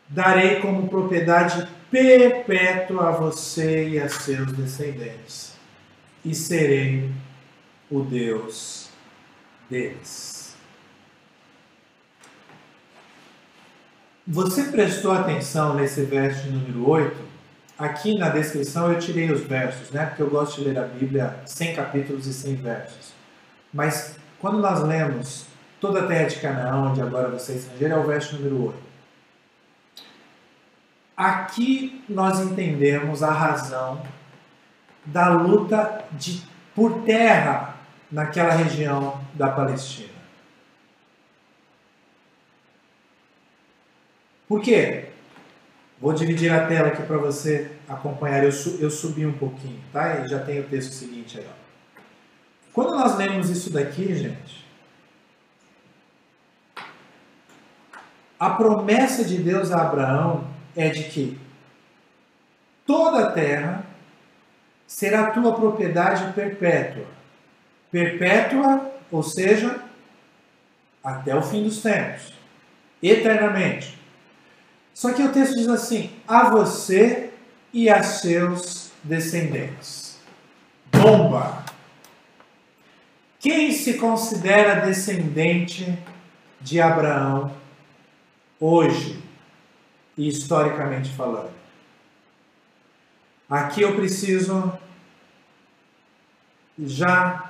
darei como propriedade perpétua a você e a seus descendentes. E serei o Deus deles. Você prestou atenção nesse verso número 8? Aqui na descrição eu tirei os versos, né? Porque eu gosto de ler a Bíblia sem capítulos e sem versos. Mas quando nós lemos toda a terra de Canaã, onde agora você é estrangeiro, é o verso número 8. Aqui nós entendemos a razão da luta por terra naquela região da Palestina. Por quê? Vou dividir a tela aqui para você acompanhar. Eu subi um pouquinho, tá? E já tem o texto seguinte aí. Ó. Quando nós lemos isso daqui, gente, a promessa de Deus a Abraão é de que toda a terra será tua propriedade perpétua. Perpétua, ou seja, até o fim dos tempos. Eternamente. Só que o texto diz assim, a você e a seus descendentes. Bomba! Quem se considera descendente de Abraão hoje, historicamente falando? Aqui eu preciso já...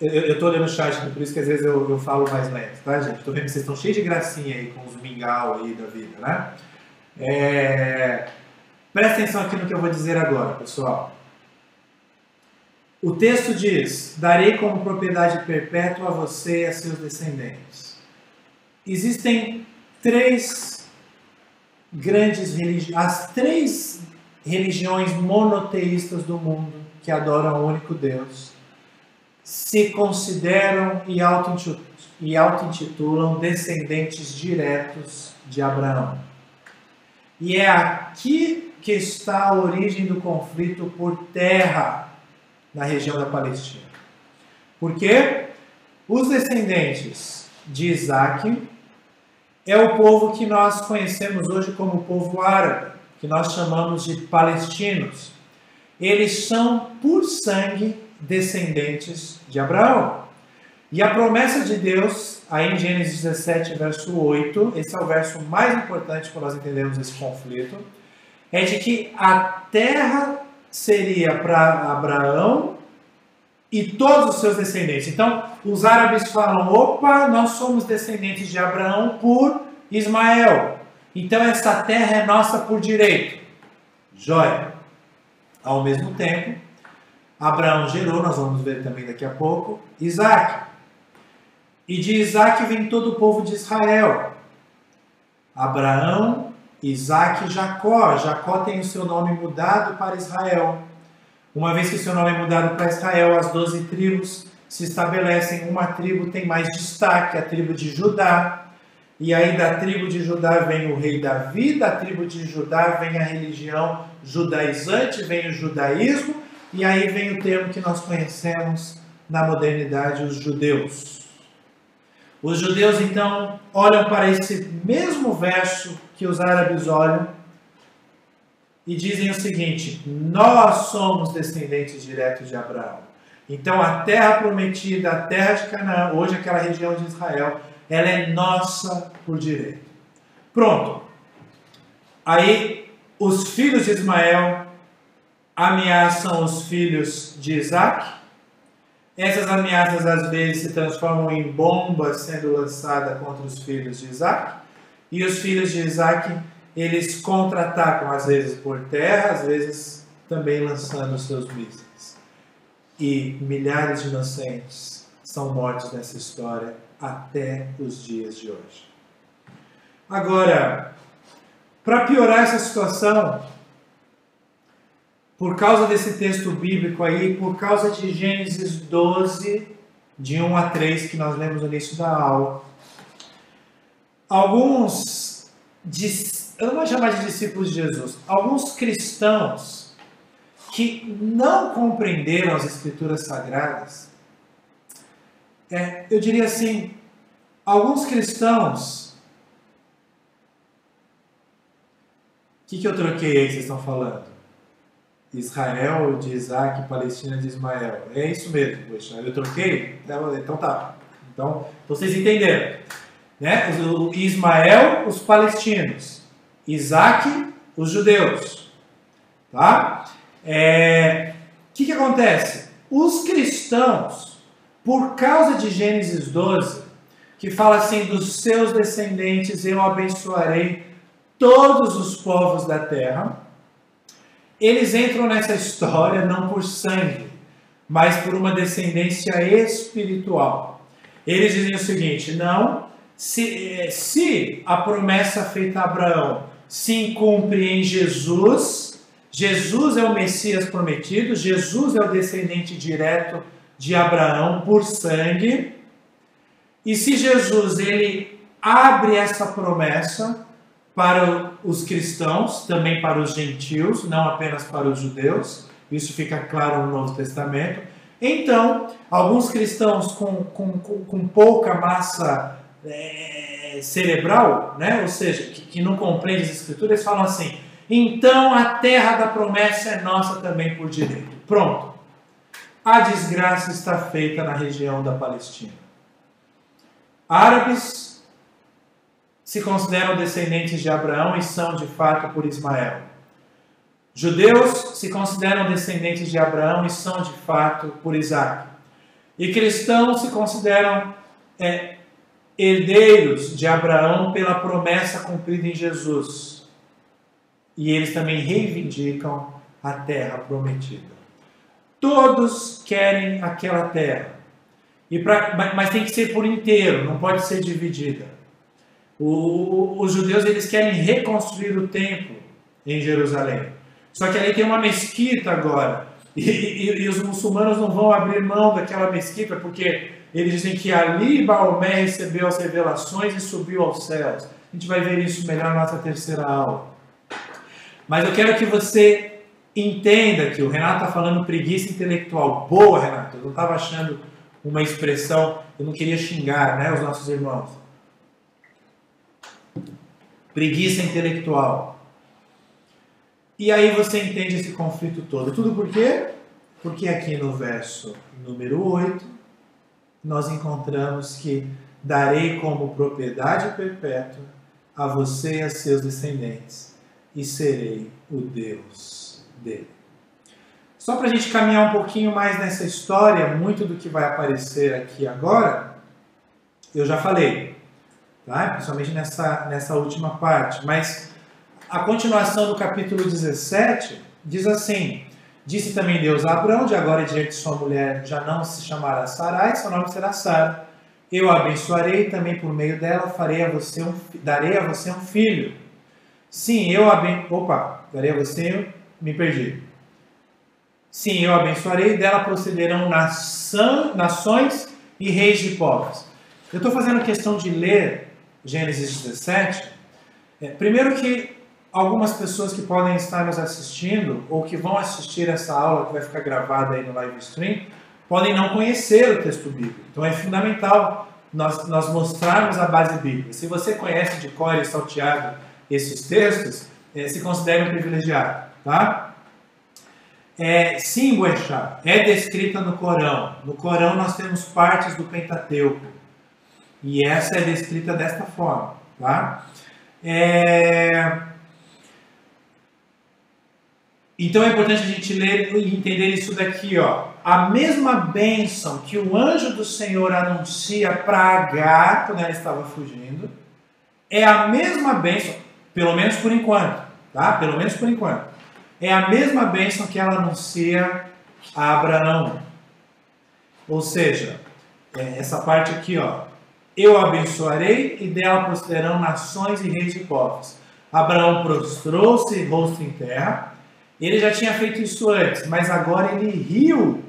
Eu estou olhando o chat, por isso que às vezes eu falo mais lento, tá, gente? Estou vendo que vocês estão cheios de gracinha aí com os mingau aí da vida, né? Presta atenção aqui no que eu vou dizer agora, pessoal. O texto diz: darei como propriedade perpétua a você e a seus descendentes. Existem três grandes religiões, as três religiões monoteístas do mundo que adoram o único Deus, se consideram e auto-intitulam descendentes diretos de Abraão. E é aqui que está a origem do conflito por terra na região da Palestina. Porque os descendentes de Isaac é o povo que nós conhecemos hoje como o povo árabe, que nós chamamos de palestinos. Eles são, por sangue, descendentes de Abraão. E a promessa de Deus, aí em Gênesis 17, verso 8, esse é o verso mais importante para nós entendermos esse conflito, é de que a terra seria para Abraão e todos os seus descendentes. Então, os árabes falam: opa, nós somos descendentes de Abraão por Ismael. Então, essa terra é nossa por direito. Jóia. Ao mesmo tempo, Abraão gerou, nós vamos ver também daqui a pouco, Isaac. E de Isaac vem todo o povo de Israel. Abraão, Isaac e Jacó. Jacó tem o seu nome mudado para Israel. Uma vez que o seu nome é mudado para Israel, as 12 tribos se estabelecem. Uma tribo tem mais destaque, a tribo de Judá. E aí da tribo de Judá vem o rei Davi, da tribo de Judá vem a religião judaizante, vem o judaísmo. E aí vem o termo que nós conhecemos na modernidade, os judeus. Os judeus, então, olham para esse mesmo verso que os árabes olham e dizem o seguinte: nós somos descendentes diretos de Abraão. Então, a terra prometida, a terra de Canaã, hoje aquela região de Israel, ela é nossa por direito. Pronto. Aí, os filhos de Ismael ameaçam os filhos de Isaac. Essas ameaças às vezes se transformam em bombas sendo lançadas contra os filhos de Isaac. E os filhos de Isaac, eles contra-atacam às vezes por terra, às vezes também lançando os seus mísseis. E milhares de inocentes são mortos nessa história até os dias de hoje. Agora, para piorar essa situação, por causa desse texto bíblico aí, por causa de Gênesis 12, de 1 a 3, que nós lemos no início da aula, alguns, eu não vou chamar de discípulos de Jesus, alguns cristãos que não compreenderam as Escrituras Sagradas, eu diria assim, alguns cristãos, o que eu troquei aí que vocês estão falando? Israel de Isaac, Palestina de Ismael. É isso mesmo, poxa, eu troquei? Então tá. Então vocês entenderam. Né? Ismael, os palestinos. Isaac, os judeus. Tá? Que acontece? Os cristãos, por causa de Gênesis 12, que fala assim: dos seus descendentes eu abençoarei todos os povos da terra, eles entram nessa história não por sangue, mas por uma descendência espiritual. Eles dizem o seguinte: não, se a promessa feita a Abraão se cumpre em Jesus, Jesus é o Messias prometido, Jesus é o descendente direto de Abraão por sangue, e se Jesus ele abre essa promessa para os cristãos, também para os gentios, não apenas para os judeus, isso fica claro no Novo Testamento. Então, alguns cristãos com pouca massa cerebral, né? Ou seja, que não compreendem as Escrituras, eles falam assim: então a terra da promessa é nossa também por direito. Pronto. A desgraça está feita na região da Palestina. Árabes se consideram descendentes de Abraão e são de fato por Ismael. Judeus se consideram descendentes de Abraão e são de fato por Isaac. E cristãos se consideram herdeiros de Abraão pela promessa cumprida em Jesus. E eles também reivindicam a terra prometida. Todos querem aquela terra. Mas tem que ser por inteiro, não pode ser dividida. Os judeus eles querem reconstruir o templo em Jerusalém. Só que ali tem uma mesquita agora. E os muçulmanos não vão abrir mão daquela mesquita, porque eles dizem que ali Maomé recebeu as revelações e subiu aos céus. A gente vai ver isso melhor na nossa terceira aula. Mas eu quero que você entenda que o Renato está falando preguiça intelectual. Boa, Renato. Eu não estava achando uma expressão, eu não queria xingar, né, os nossos irmãos. Preguiça intelectual. E aí você entende esse conflito todo. Tudo por quê? Porque aqui no verso número 8, nós encontramos que darei como propriedade perpétua a você e a seus descendentes, e serei o Deus dele. Só para a gente caminhar um pouquinho mais nessa história, muito do que vai aparecer aqui agora, eu já falei, tá? Principalmente nessa última parte, mas a continuação do capítulo 17 diz assim: disse também Deus a Abrão, de agora em diante sua mulher já não se chamará Sarai, seu nome será Sara. Eu a abençoarei, também por meio dela darei a você um filho. Sim, darei a você, me perdi. Sim, eu abençoarei, dela procederão nações e reis de povos. Eu estou fazendo questão de ler Gênesis 17. Primeiro que algumas pessoas que podem estar nos assistindo, ou que vão assistir essa aula que vai ficar gravada aí no live stream, podem não conhecer o texto bíblico. Então é fundamental nós mostrarmos a base bíblica. Se você conhece de cor e salteado esses textos, se considere um privilegiado, tá? Sim, Boechat, é descrita no Corão. No Corão nós temos partes do Pentateuco. E essa é descrita desta forma, tá? Então é importante a gente ler e entender isso daqui, ó. A mesma bênção que o anjo do Senhor anuncia para Agar quando ela estava fugindo, é a mesma bênção, pelo menos por enquanto, tá? Pelo menos por enquanto. É a mesma bênção que ela anuncia a Abraão. Ou seja, essa parte aqui, ó. Eu abençoarei e dela procederão nações e reis de povos. Abraão prostrou-se, rosto em terra. Ele já tinha feito isso antes, mas agora ele riu.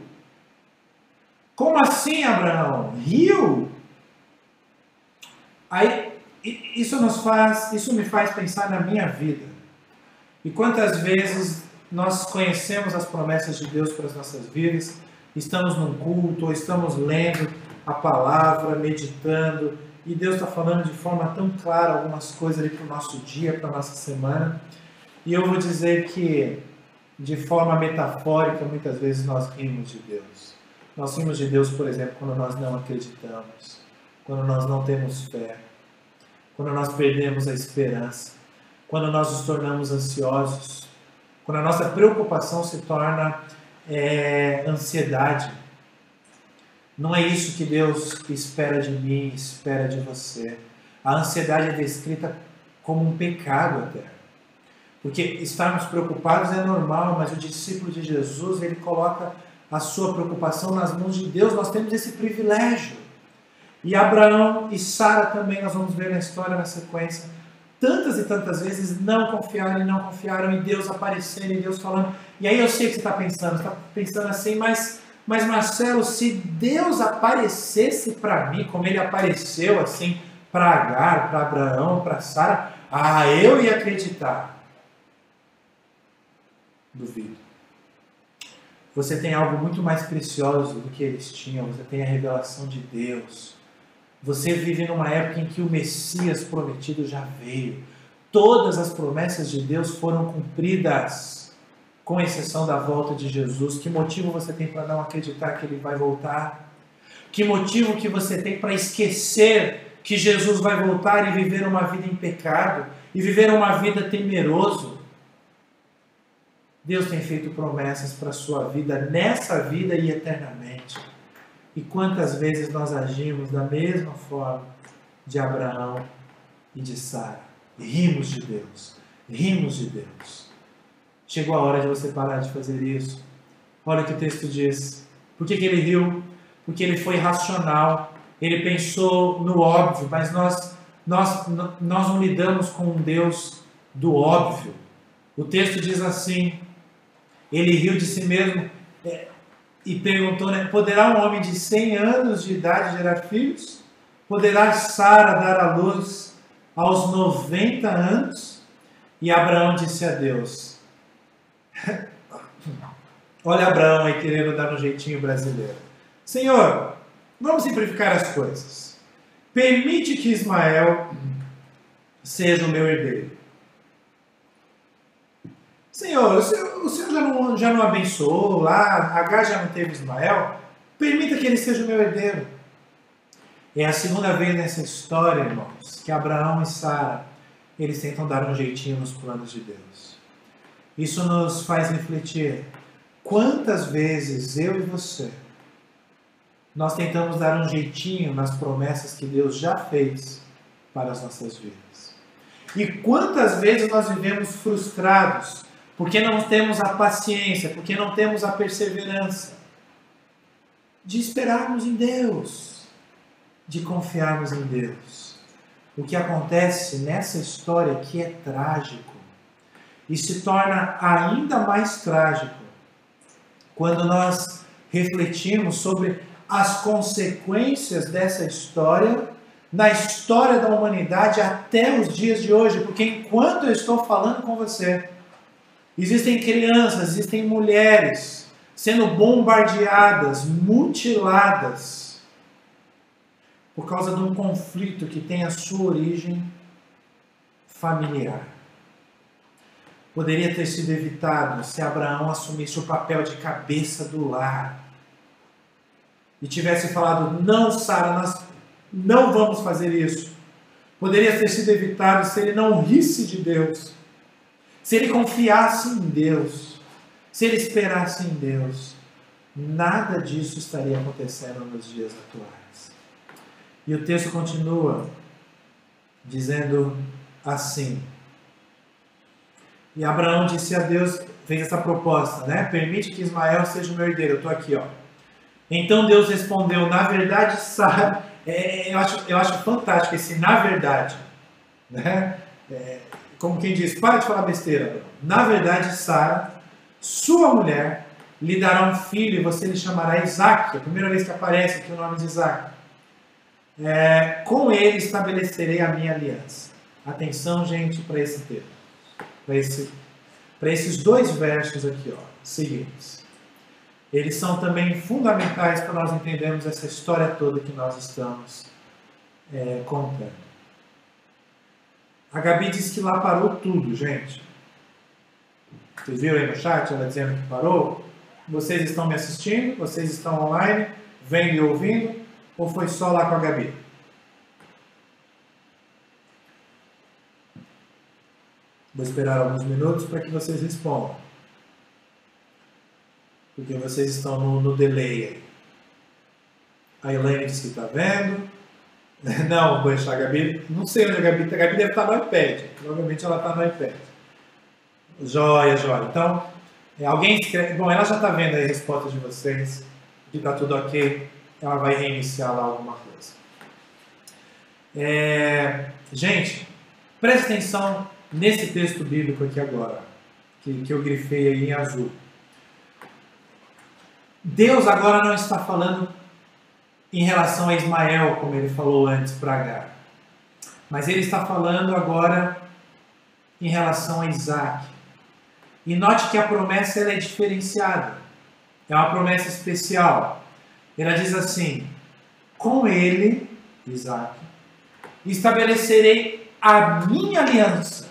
Como assim, Abraão? Riu? Aí, isso me faz pensar na minha vida. E quantas vezes nós conhecemos as promessas de Deus para as nossas vidas, estamos num culto, ou estamos lendo a palavra, meditando, e Deus está falando de forma tão clara algumas coisas ali para o nosso dia, para a nossa semana. E eu vou dizer que, de forma metafórica, muitas vezes nós rimos de Deus. Nós rimos de Deus, por exemplo, quando nós não acreditamos, quando nós não temos fé, quando nós perdemos a esperança, quando nós nos tornamos ansiosos, quando a nossa preocupação se torna ansiedade. Não é isso que Deus espera de mim, espera de você. A ansiedade é descrita como um pecado até. Porque estarmos preocupados é normal, mas o discípulo de Jesus, ele coloca a sua preocupação nas mãos de Deus. Nós temos esse privilégio. E Abraão e Sara também, nós vamos ver na história, na sequência, tantas e tantas vezes não confiaram, e Deus aparecendo, e Deus falando. E aí eu sei que você está pensando assim, mas Marcelo, se Deus aparecesse para mim, como ele apareceu assim para Agar, para Abraão, para Sara, eu ia acreditar. Duvido. Você tem algo muito mais precioso do que eles tinham, você tem a revelação de Deus. Você vive numa época em que o Messias prometido já veio. Todas as promessas de Deus foram cumpridas, com exceção da volta de Jesus. Que motivo você tem para não acreditar que ele vai voltar? Que motivo que você tem para esquecer que Jesus vai voltar e viver uma vida em pecado, e viver uma vida temeroso? Deus tem feito promessas para a sua vida, nessa vida e eternamente. E quantas vezes nós agimos da mesma forma de Abraão e de Sara? Rimos de Deus, rimos de Deus. Chegou a hora de você parar de fazer isso. Olha o que o texto diz. Por que ele riu? Porque ele foi racional, ele pensou no óbvio, mas nós não lidamos com um Deus do óbvio. O texto diz assim, ele riu de si mesmo e perguntou, né, poderá um homem de 100 anos de idade gerar filhos? Poderá Sara dar à luz aos 90 anos? E Abraão disse a Deus, olha Abraão aí querendo dar um jeitinho brasileiro. Senhor, vamos simplificar as coisas. Permite que Ismael seja o meu herdeiro. Senhor, o Senhor já não abençoou lá, Agar já não teve Ismael? Permita que ele seja o meu herdeiro. É a segunda vez nessa história, irmãos, que Abraão e Sara, eles tentam dar um jeitinho nos planos de Deus. Isso nos faz refletir. Quantas vezes eu e você, nós tentamos dar um jeitinho nas promessas que Deus já fez para as nossas vidas. E quantas vezes nós vivemos frustrados, porque não temos a paciência, porque não temos a perseverança de esperarmos em Deus, de confiarmos em Deus. O que acontece nessa história que é trágico e se torna ainda mais trágico quando nós refletimos sobre as consequências dessa história na história da humanidade até os dias de hoje, porque enquanto eu estou falando com você, existem crianças, existem mulheres sendo bombardeadas, mutiladas, por causa de um conflito que tem a sua origem familiar. Poderia ter sido evitado se Abraão assumisse o papel de cabeça do lar e tivesse falado, não, Sara, nós não vamos fazer isso. Poderia ter sido evitado se ele não risse de Deus, se ele confiasse em Deus, se ele esperasse em Deus. Nada disso estaria acontecendo nos dias atuais. E o texto continua dizendo assim, e Abraão disse a Deus, fez essa proposta, né? Permite que Ismael seja o meu herdeiro. Eu estou aqui, ó. Então Deus respondeu, na verdade, Sara, eu acho fantástico esse na verdade, né? Como quem diz, para de falar besteira, Abraão. Na verdade, Sara, sua mulher, lhe dará um filho e você lhe chamará Isaque. É a primeira vez que aparece aqui o nome de Isaque. Com ele estabelecerei a minha aliança. Atenção, gente, para esse texto. Para esses dois versos aqui, ó, seguintes. Eles são também fundamentais para nós entendermos essa história toda que nós estamos contando. A Gabi disse que lá parou tudo, gente. Vocês viram aí no chat ela dizendo que parou? Vocês estão me assistindo? Vocês estão online? Vendo e ouvindo? Ou foi só lá com a Gabi? Vou esperar alguns minutos para que vocês respondam. Porque vocês estão no delay aí. A Elaine disse que está vendo. Não, vou deixar a Gabi. Não sei onde a Gabi está. A Gabi deve estar no iPad. Provavelmente ela está no iPad. Joia, joia. Então, alguém escreve. Bom, ela já está vendo aí a resposta de vocês. Que está tudo ok. Ela vai reiniciar lá alguma coisa. Gente, preste atenção nesse texto bíblico aqui agora. Que eu grifei aí em azul. Deus agora não está falando em relação a Ismael, como ele falou antes para Agar. Mas ele está falando agora em relação a Isaque. E note que a promessa ela é diferenciada. É uma promessa especial. Ela diz assim, com ele, Isaque, estabelecerei a minha aliança.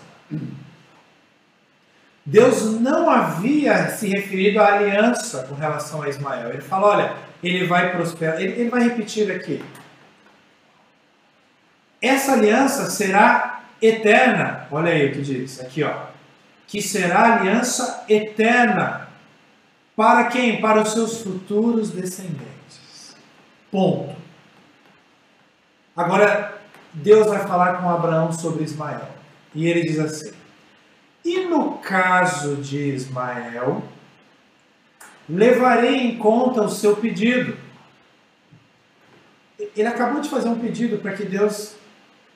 Deus não havia se referido à aliança com relação a Ismael. Ele fala, olha, ele vai prosperar. Ele vai repetir aqui. Essa aliança será eterna. Olha aí o que diz. Aqui, ó. que será aliança eterna. Para quem? Para os seus futuros descendentes. Ponto. Agora, Deus vai falar com Abraão sobre Ismael. E ele diz assim: e no caso de Ismael, levarei em conta o seu pedido. Ele acabou de fazer um pedido para que Deus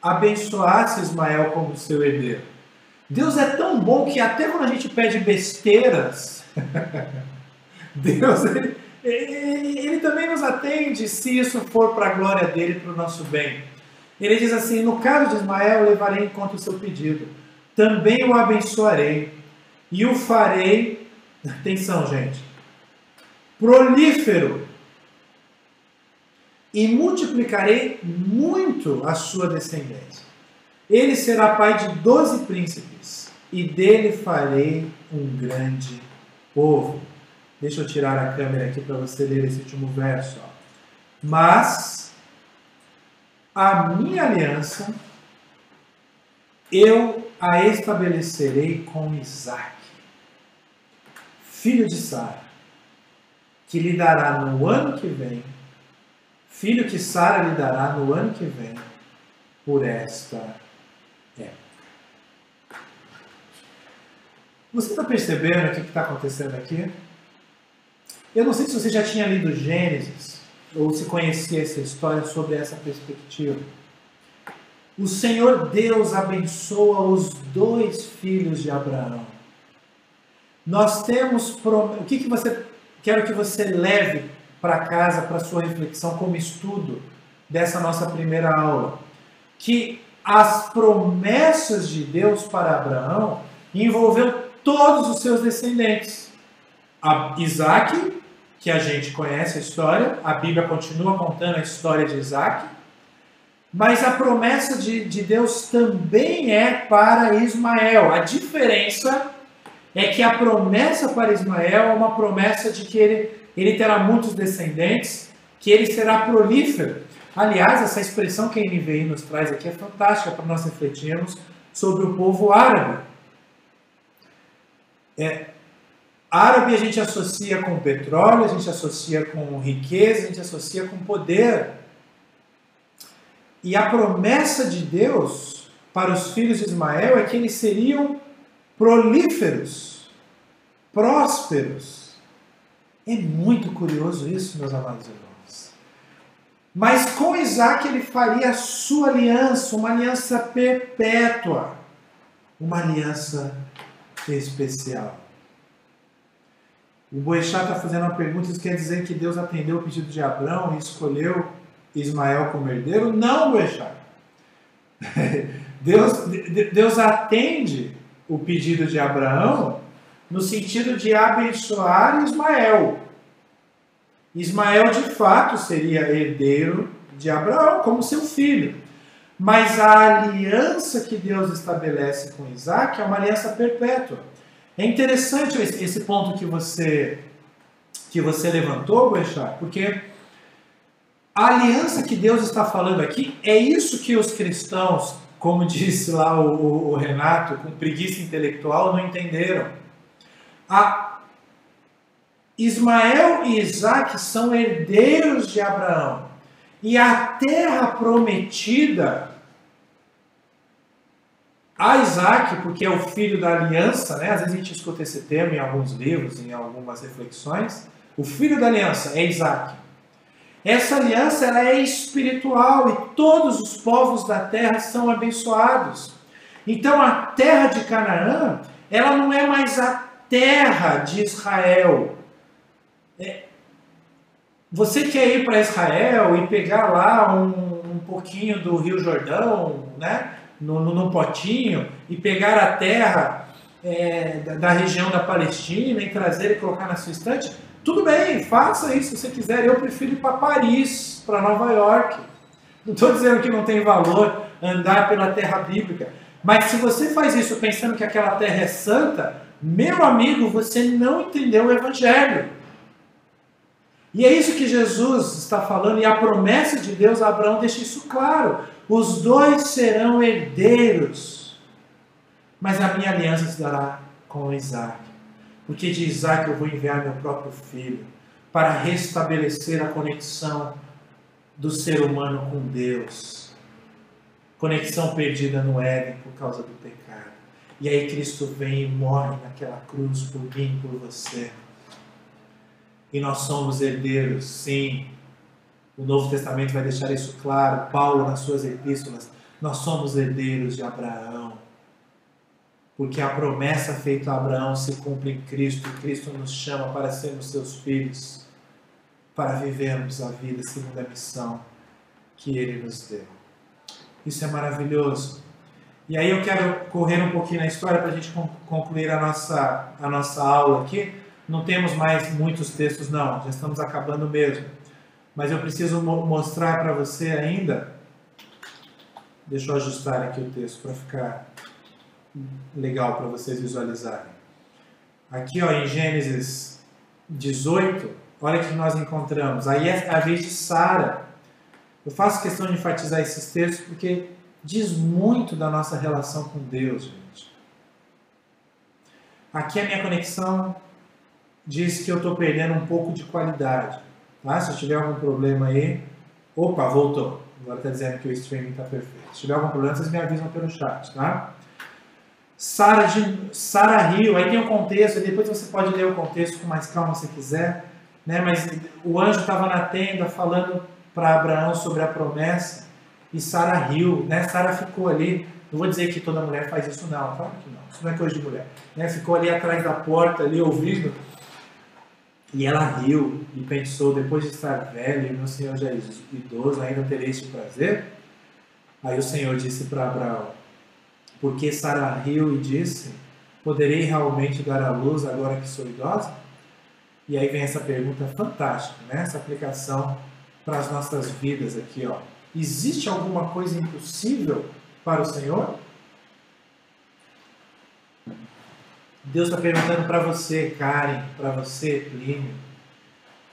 abençoasse Ismael como seu herdeiro. Deus é tão bom que até quando a gente pede besteiras, Deus ele também nos atende se isso for para a glória dele, para o nosso bem. Ele diz assim: no caso de Ismael, levarei em conta o seu pedido. Também o abençoarei e o farei, atenção gente, prolífero, e multiplicarei muito a sua descendência. Ele será pai de 12 príncipes, e dele farei um grande povo. Deixa eu tirar a câmera aqui para você ler esse último verso. Ó. Mas a minha aliança eu a estabelecerei com Isaque, filho de Sara, que lhe dará no ano que vem, filho que Sara lhe dará no ano que vem, por esta época. Você está percebendo o que está acontecendo aqui? Eu não sei se você já tinha lido Gênesis, ou se conhecia essa história sobre essa perspectiva. O Senhor Deus abençoa os 2 filhos de Abraão. Nós temos... O que você... Quero que você leve para casa, para sua reflexão, como estudo dessa nossa primeira aula. Que as promessas de Deus para Abraão envolveu todos os seus descendentes. Isaque, que a gente conhece a história, a Bíblia continua contando a história de Isaque, mas a promessa de Deus também é para Ismael. A diferença é que a promessa para Ismael é uma promessa de que ele terá muitos descendentes, que ele será prolífero. Aliás, essa expressão que a NVI nos traz aqui é fantástica para nós refletirmos sobre o povo árabe. Árabe a gente associa com petróleo, a gente associa com riqueza, a gente associa com poder. E a promessa de Deus para os filhos de Ismael é que eles seriam prolíferos, prósperos. É muito curioso isso, meus amados irmãos. Mas com Isaque ele faria a sua aliança, uma aliança perpétua, uma aliança especial. O Boechat está fazendo uma pergunta: isso quer dizer que Deus atendeu o pedido de Abraão e escolheu Ismael como herdeiro? Não, Boechat. Deus atende o pedido de Abraão no sentido de abençoar Ismael. Ismael, de fato, seria herdeiro de Abraão, como seu filho. Mas a aliança que Deus estabelece com Isaque é uma aliança perpétua. É interessante esse ponto que você levantou, Boechat, porque a aliança que Deus está falando aqui é isso que os cristãos, como disse lá o Renato, com preguiça intelectual, não entenderam. Ismael e Isaque são herdeiros de Abraão. E a terra prometida a Isaque, porque é o filho da aliança, né? Às vezes a gente escuta esse termo em alguns livros, em algumas reflexões. O filho da aliança é Isaque. Essa aliança ela é espiritual e todos os povos da terra são abençoados. Então a terra de Canaã, ela não é mais a terra de Israel. Você quer ir para Israel e pegar lá um pouquinho do Rio Jordão, né? Num potinho, e pegar a terra da região da Palestina e trazer e colocar na sua estante? Tudo bem, faça isso se você quiser. Eu prefiro ir para Paris, para Nova York. Não estou dizendo que não tem valor andar pela terra bíblica, mas se você faz isso pensando que aquela terra é santa, meu amigo, você não entendeu o Evangelho. E é isso que Jesus está falando, e a promessa de Deus a Abraão deixa isso claro. Os 2 serão herdeiros, mas a minha aliança se dará com Isaac. Porque de Isaac eu vou enviar meu próprio filho para restabelecer a conexão do ser humano com Deus. Conexão perdida no Éden por causa do pecado. E aí Cristo vem e morre naquela cruz por mim, por você. E nós somos herdeiros, sim. O Novo Testamento vai deixar isso claro. Paulo, nas suas epístolas, nós somos herdeiros de Abraão. Porque a promessa feita a Abraão se cumpre em Cristo. E Cristo nos chama para sermos seus filhos, para vivermos a vida segundo a missão que Ele nos deu. Isso é maravilhoso. E aí eu quero correr um pouquinho na história para a gente concluir a nossa aula aqui. Não temos mais muitos textos não, já estamos acabando mesmo. Mas eu preciso mostrar para você ainda. Deixa eu ajustar aqui o texto para ficar legal para vocês visualizarem. Aqui ó, em Gênesis 18, olha o que nós encontramos. Aí é a vez de Sara. Eu faço questão de enfatizar esses textos porque diz muito da nossa relação com Deus, gente. Aqui a minha conexão diz que eu estou perdendo um pouco de qualidade. Tá? Se tiver algum problema aí... Opa, voltou. Agora está dizendo que o streaming está perfeito. Se tiver algum problema, vocês me avisam pelo chat, tá? Sara riu. Aí tem o contexto, depois você pode ler o contexto com mais calma se quiser. Né? Mas o anjo estava na tenda falando para Abraão sobre a promessa e Sara riu. Né? Sara ficou ali. Não vou dizer que toda mulher faz isso não, claro que não. Isso não é coisa de mulher. Né? Ficou ali atrás da porta, ali ouvindo. E ela riu e pensou, depois de estar velho e meu Senhor já é idoso, ainda terei este prazer? Aí o Senhor disse para Abraão, porque Sara riu e disse, poderei realmente dar à luz agora que sou idosa? E aí vem essa pergunta fantástica, né? Essa aplicação para as nossas vidas aqui, ó. Existe alguma coisa impossível para o Senhor? Deus está perguntando para você, Karen, para você, Plínio,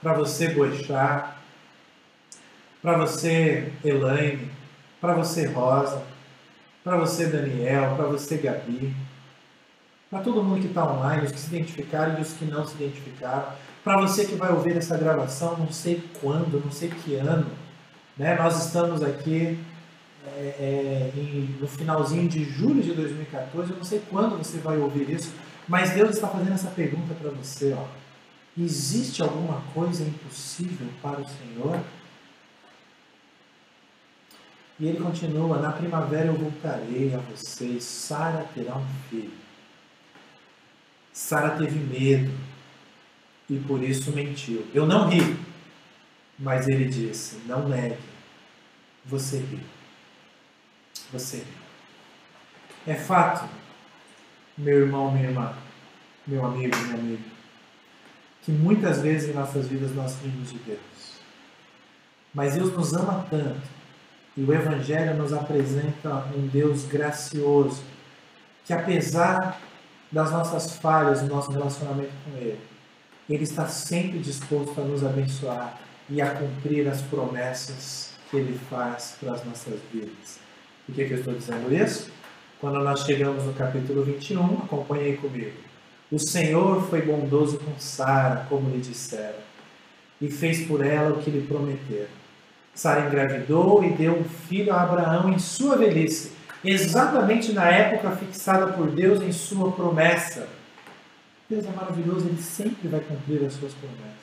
para você, Boechat, para você, Elaine, para você, Rosa, para você, Daniel, para você, Gabi, para todo mundo que está online, os que se identificaram e os que não se identificaram, para você que vai ouvir essa gravação, não sei quando, não sei que ano, né? Nós estamos aqui no finalzinho de julho de 2014, eu não sei quando você vai ouvir isso, mas Deus está fazendo essa pergunta para você, ó. Existe alguma coisa impossível para o Senhor? E ele continua, na primavera eu voltarei a vocês, Sara terá um filho. Sara teve medo e por isso mentiu. Eu não ri, mas ele disse, não negue, você ri. Você ri. É fato, meu irmão, minha irmã, meu amigo, minha amiga, que muitas vezes em nossas vidas nós rimos de Deus. Mas Deus nos ama tanto e o Evangelho nos apresenta um Deus gracioso que apesar das nossas falhas no nosso relacionamento com Ele, Ele está sempre disposto a nos abençoar e a cumprir as promessas que Ele faz para as nossas vidas. Por que eu estou dizendo isso? Quando nós chegamos no capítulo 21, acompanhe aí comigo. O Senhor foi bondoso com Sara, como lhe disseram, e fez por ela o que lhe prometeram. Sara engravidou e deu um filho a Abraão em sua velhice, exatamente na época fixada por Deus em sua promessa. Deus é maravilhoso, Ele sempre vai cumprir as suas promessas.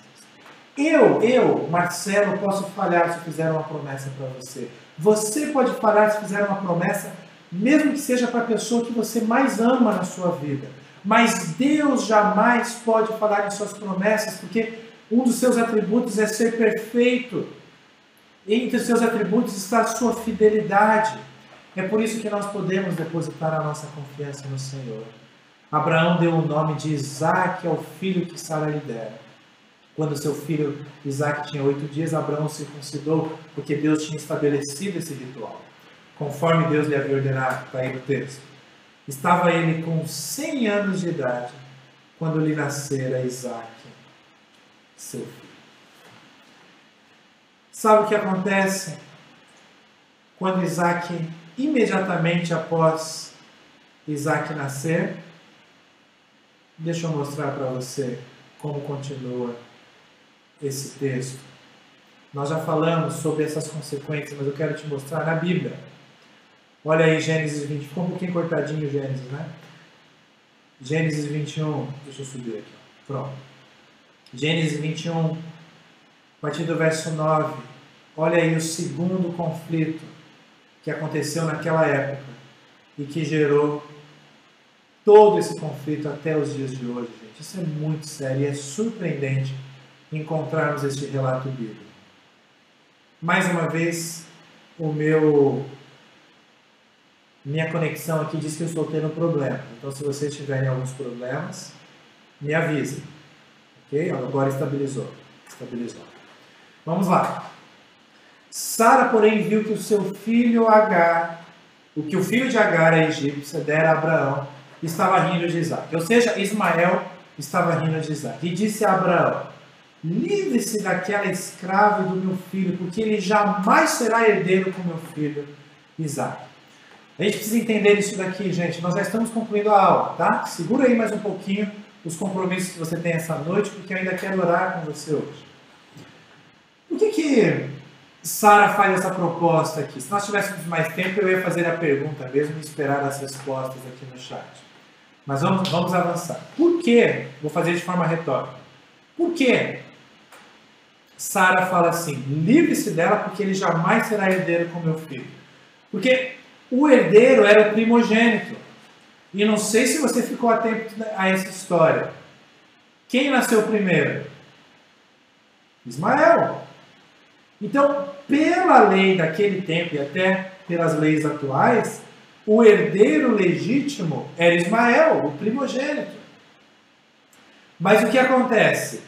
Eu, Marcelo, posso falhar se fizer uma promessa para você. Você pode falhar se fizer uma promessa, mesmo que seja para a pessoa que você mais ama na sua vida. Mas Deus jamais pode falhar em suas promessas, porque um dos seus atributos é ser perfeito. Entre os seus atributos está a sua fidelidade. É por isso que nós podemos depositar a nossa confiança no Senhor. Abraão deu o nome de Isaac ao filho que Sara lhe dera. Quando seu filho Isaac tinha 8 dias, Abraão circuncidou, porque Deus tinha estabelecido esse ritual, conforme Deus lhe havia ordenado, está aí no texto. Estava ele com 100 anos de idade, quando lhe nascera Isaac, seu filho. Sabe o que acontece? Quando Isaac, imediatamente após Isaac nascer, Deixa eu mostrar para você como continua esse texto. Nós já falamos sobre essas consequências, mas eu quero te mostrar na Bíblia. Olha aí Gênesis 20, ficou um pouquinho cortadinho Gênesis, né? Gênesis 21, deixa eu subir aqui, pronto. Gênesis 21, a partir do verso 9, olha aí o segundo conflito que aconteceu naquela época e que gerou todo esse conflito até os dias de hoje, gente. Isso é muito sério e é surpreendente encontrarmos este relato bíblico. Mais uma vez, minha conexão aqui diz que eu estou tendo problema. Então, se vocês tiverem alguns problemas, me avisem. Ok? Agora estabilizou. Vamos lá. Sara, porém, viu que o seu filho Agar, o que o filho de Agar, a egípcia, dera a Abraão, estava rindo de Isaac. Ou seja, Ismael estava rindo de Isaac. E disse a Abraão: livre-se daquela escrava e do meu filho, porque ele jamais será herdeiro com meu filho Isaac. A gente precisa entender isso daqui, gente. Nós já estamos concluindo a aula, tá? Segura aí mais um pouquinho os compromissos que você tem essa noite, porque eu ainda quero orar com você hoje. Por que Sara faz essa proposta aqui? Se nós tivéssemos mais tempo, eu ia fazer a pergunta mesmo e esperar as respostas aqui no chat. Mas vamos avançar. Por quê? Vou fazer de forma retórica. Por que Sara fala assim: livre-se dela, porque ele jamais será herdeiro com meu filho? Porque o herdeiro era o primogênito. E não sei se você ficou atento a essa história. Quem nasceu primeiro? Ismael. Então, pela lei daquele tempo e até pelas leis atuais, o herdeiro legítimo era Ismael, o primogênito. Mas o que acontece?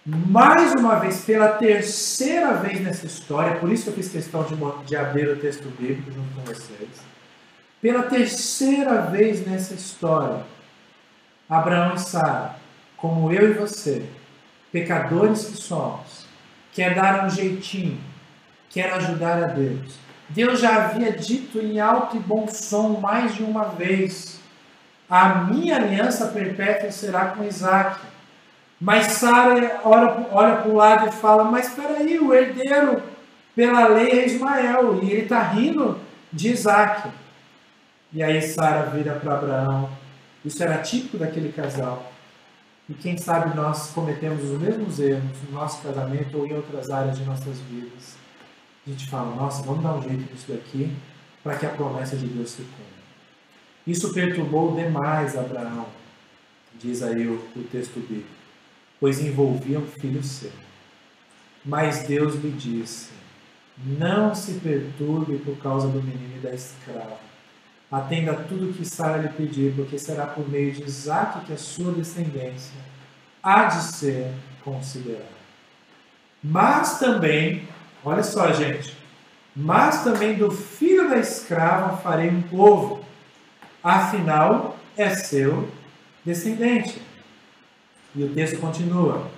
Mais uma vez, pela terceira vez nessa história, por isso que eu fiz questão de abrir o texto bíblico junto com vocês, pela terceira vez nessa história, Abraão e Sara, como eu e você, pecadores que somos, quer dar um jeitinho, quer ajudar a Deus. Deus já havia dito em alto e bom som mais de uma vez: a minha aliança perpétua será com Isaac. Mas Sara olha para o lado e fala: mas espera aí, o herdeiro pela lei é Ismael, e ele está rindo de Isaac. E aí Sara vira para Abraão. Isso era típico daquele casal. E quem sabe nós cometemos os mesmos erros no nosso casamento ou em outras áreas de nossas vidas. A gente fala: nossa, vamos dar um jeito nisso daqui para que a promessa de Deus se cumpra. Isso perturbou demais Abraão, diz aí o texto bíblico, pois envolvia um filho seu. Mas Deus lhe disse: não se perturbe por causa do menino e da escrava. Atenda a tudo que Sara lhe pedir, porque será por meio de Isaque que a sua descendência há de ser considerada. Mas também, olha só, gente, mas também do filho da escrava farei um povo, afinal é seu descendente. E o texto continua: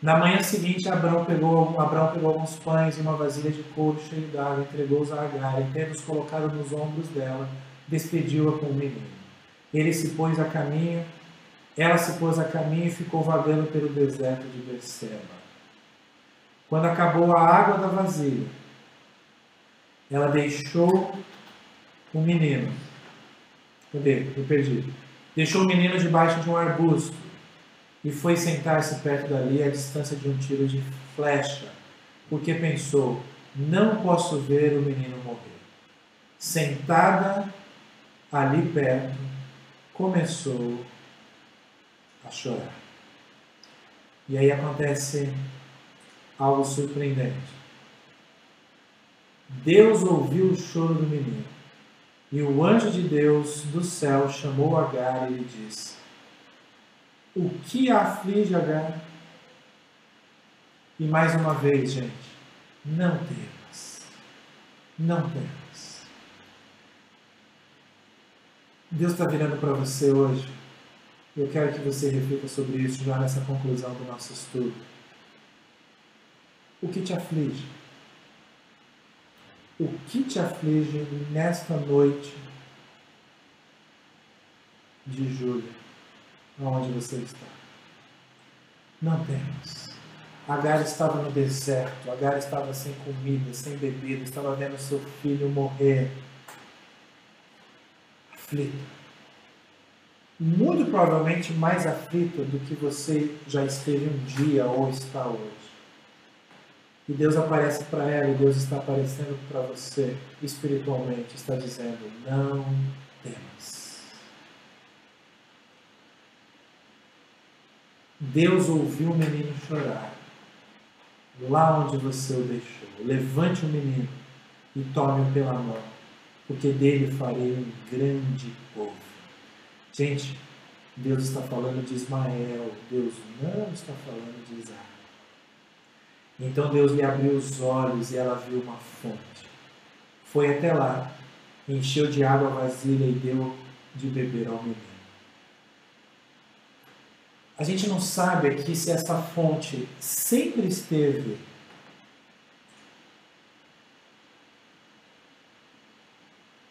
na manhã seguinte, Abraão pegou alguns pães e uma vasilha de couro cheio d'água, entregou-os a Agar, e tendo-os colocado nos ombros dela, despediu-a com o menino. Ela se pôs a caminho e ficou vagando pelo deserto de Berseba. Quando acabou a água da vasilha, ela deixou o menino. Cadê? Eu perdi. Deixou o menino debaixo de um arbusto e foi sentar-se perto dali, à distância de um tiro de flecha, porque pensou: não posso ver o menino morrer. Sentada ali perto, começou a chorar. E aí acontece algo surpreendente. Deus ouviu o choro do menino, e o anjo de Deus do céu chamou Agar e lhe disse: o que a aflige, Agar? E mais uma vez, gente, não temas. Não temas. Deus está virando para você hoje. Eu quero que você reflita sobre isso já nessa conclusão do nosso estudo. O que te aflige? O que te aflige nesta noite de julho? aonde você está. Não temas. Agar estava no deserto, Agar estava sem comida, sem bebida, estava vendo seu filho morrer, aflita. Muito provavelmente mais aflita do que você já esteve um dia ou está hoje. E Deus aparece para ela, e Deus está aparecendo para você espiritualmente, está dizendo: não temas. Deus ouviu o menino chorar, lá onde você o deixou. Levante o menino e tome-o pela mão, porque dele farei um grande povo. Gente, Deus está falando de Ismael, Deus não está falando de Isaac. Então Deus lhe abriu os olhos e ela viu uma fonte. Foi até lá, encheu de água a vasilha e deu de beber ao menino. A gente não sabe aqui se essa fonte sempre esteve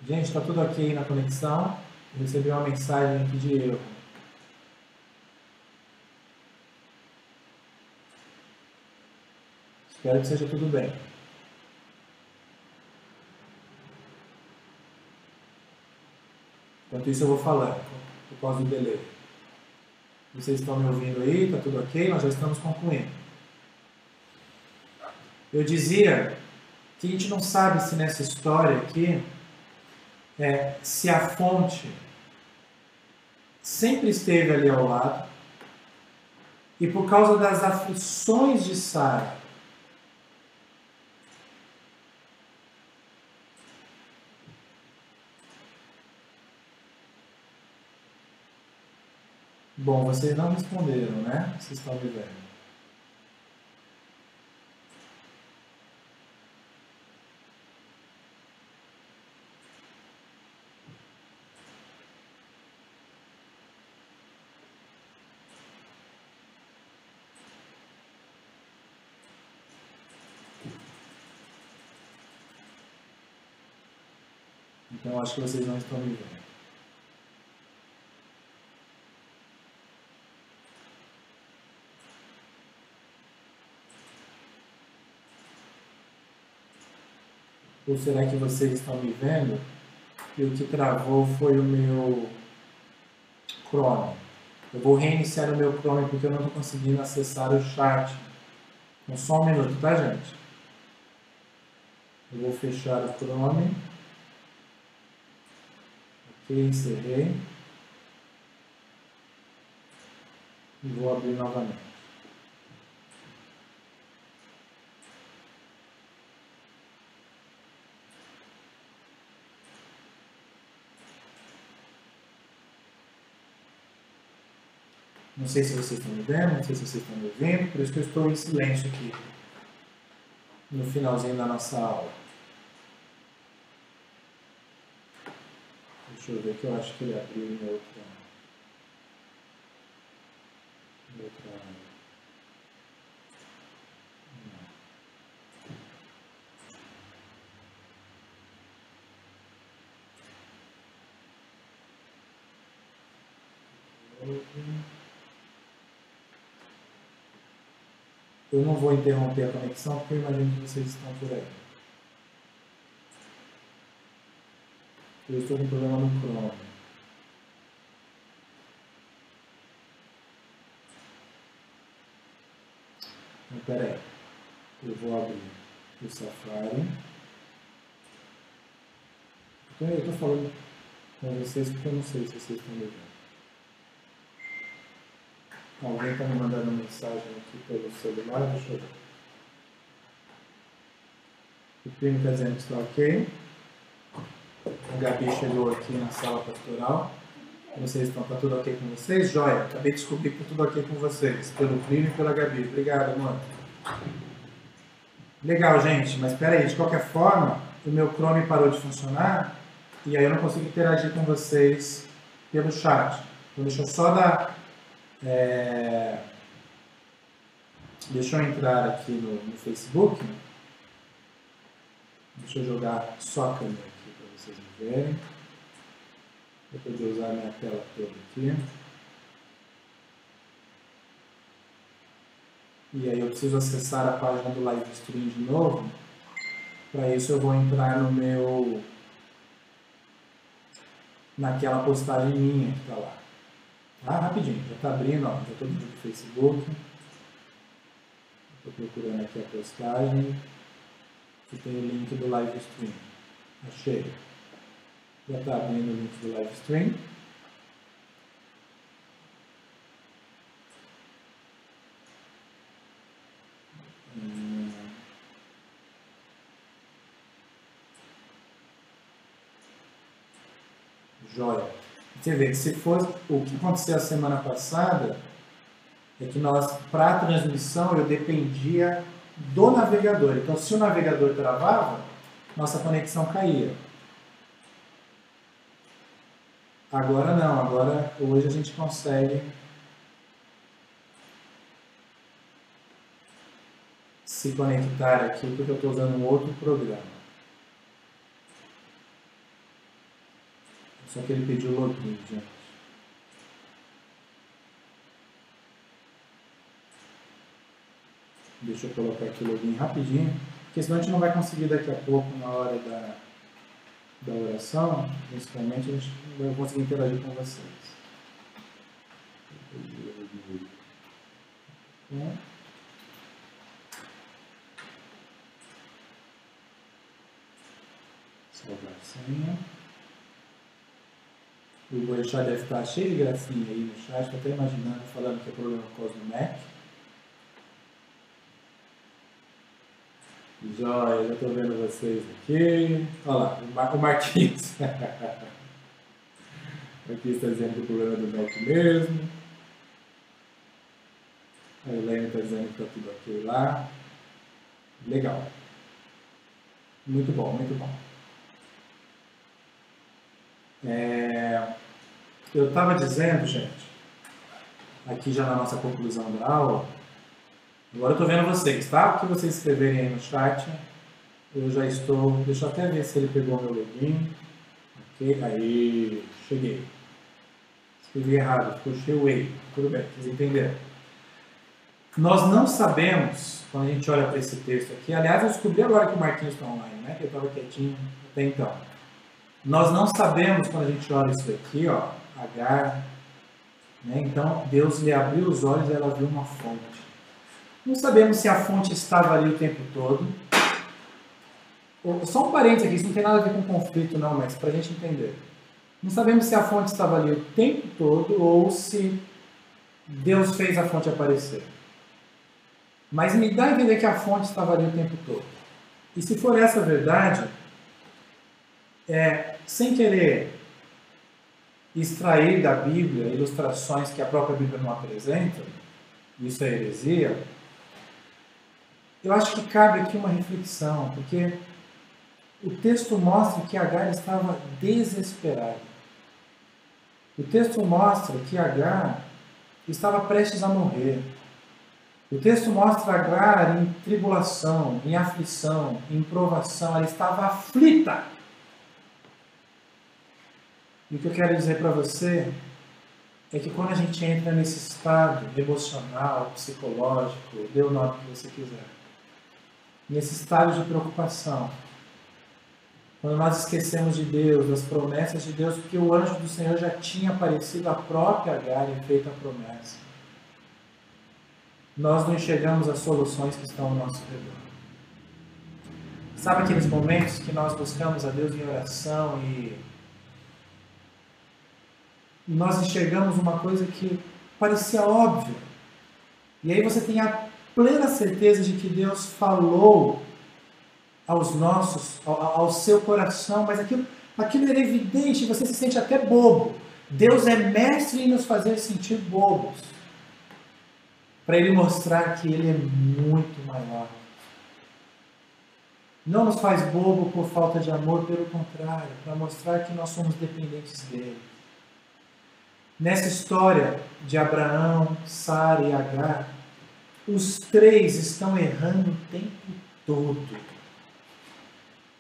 Gente, está tudo ok na conexão? Recebi uma mensagem aqui de erro. Espero que seja tudo bem. Enquanto isso eu vou falando, por causa do delay. Vocês estão me ouvindo aí? Está tudo ok? Nós já estamos concluindo. Eu dizia que a gente não sabe se nessa história aqui, se a fonte sempre esteve ali ao lado e por causa das aflições de Sara, bom, vocês não responderam, né? Vocês estão me vendo. Então, acho que vocês não estão me vendo. Ou será que vocês estão me vendo e o que travou foi o meu Chrome? Eu vou reiniciar o meu Chrome porque eu não estou conseguindo acessar o chat. Então, só um minuto, tá, gente? Eu vou fechar o Chrome. Ok, encerrei. E vou abrir novamente. Não sei se vocês estão me vendo, não sei se vocês estão me ouvindo, por isso que eu estou em silêncio aqui, no finalzinho da nossa aula. Deixa eu ver que eu acho que ele abriu em outra. Eu não vou interromper a conexão porque eu imagino que vocês estão por aí. Eu estou com problema no Chrome. Então, peraí. Eu vou abrir o Safari. Então, eu estou falando com vocês porque eu não sei se vocês estão me vendo. Alguém está me mandando mensagem aqui pelo celular, deixa eu ver. O primo está dizendo que está ok. A Gabi chegou aqui na sala pastoral. Vocês estão, está tudo ok com vocês? Joia, acabei de descobrir que está tudo ok com vocês. Pelo primo e pela Gabi. Obrigado, amor. Legal, gente, mas espera aí, de qualquer forma, o meu Chrome parou de funcionar e aí eu não consigo interagir com vocês pelo chat. Então deixa eu só dar... Deixa eu entrar aqui no Facebook. Deixa eu jogar só a câmera aqui para vocês me verem. Eu poder usar a minha tela toda aqui. E aí eu preciso acessar a página do live stream de novo. Para isso eu vou entrar no meu... naquela postagem minha que está lá. Ah, rapidinho, já está abrindo, ó, já estou dentro do Facebook. Estou procurando aqui a postagem. Que tem o link do live stream. Achei. Já está abrindo o link do live stream. Joia. Você vê que se fosse o que aconteceu a semana passada, é que nós, para a transmissão, eu dependia do navegador. Então, se o navegador travava, nossa conexão caía. Agora não, agora hoje a gente consegue se conectar aqui, porque eu estou usando um outro programa. Só que ele pediu login, gente. Deixa eu colocar aqui o login rapidinho, porque senão a gente não vai conseguir daqui a pouco, na hora da oração, principalmente, a gente não vai conseguir interagir com vocês. Salvar senha. O Boechat deve estar cheio de gracinha aí no chat, estou até imaginando, falando que é problema por causa do Mac. Joia, já estou vendo vocês aqui. Olha lá, o Marquinhos. Aqui está dizendo que o problema é do Mac mesmo. A Helene está dizendo que está tudo ok lá. Legal. Muito bom, muito bom. Eu estava dizendo, gente, aqui já na nossa conclusão da aula, agora eu estou vendo vocês, tá? O que vocês escreverem aí no chat, eu já estou... Deixa eu até ver se ele pegou meu login. Ok, aí, cheguei. Escrevi errado, ficou cheio. Tudo bem, vocês entenderam. Nós não sabemos, quando a gente olha para esse texto aqui, aliás, eu descobri agora que o Marquinhos está online, né? Que eu estava quietinho até então. Nós não sabemos, quando a gente olha isso aqui, ó, Agar, né? Então, Deus lhe abriu os olhos e ela viu uma fonte. Não sabemos se a fonte estava ali o tempo todo. Só um parênteses aqui, isso não tem nada a ver com conflito não, mas para a gente entender. Não sabemos se a fonte estava ali o tempo todo ou se Deus fez a fonte aparecer. Mas me dá a entender que a fonte estava ali o tempo todo. E se for essa a verdade, sem querer extrair da Bíblia ilustrações que a própria Bíblia não apresenta, isso é heresia, eu acho que cabe aqui uma reflexão, porque o texto mostra que Agar estava desesperada. O texto mostra que Agar estava prestes a morrer. O texto mostra Agar em tribulação, em aflição, em provação. Ela estava aflita. E o que eu quero dizer para você é que quando a gente entra nesse estado emocional, psicológico, dê o nome que você quiser, nesse estado de preocupação, quando nós esquecemos de Deus, das promessas de Deus, porque o anjo do Senhor já tinha aparecido a própria Agar e feito a promessa, nós não enxergamos as soluções que estão ao nosso redor. Sabe aqueles momentos que nós buscamos a Deus em oração e nós enxergamos uma coisa que parecia óbvia. E aí você tem a plena certeza de que Deus falou ao seu coração, mas aquilo era evidente, você se sente até bobo. Deus é mestre em nos fazer sentir bobos, para Ele mostrar que Ele é muito maior. Não nos faz bobo por falta de amor, pelo contrário, para mostrar que nós somos dependentes dEle. Nessa história de Abraão, Sara e Agar, os três estão errando o tempo todo.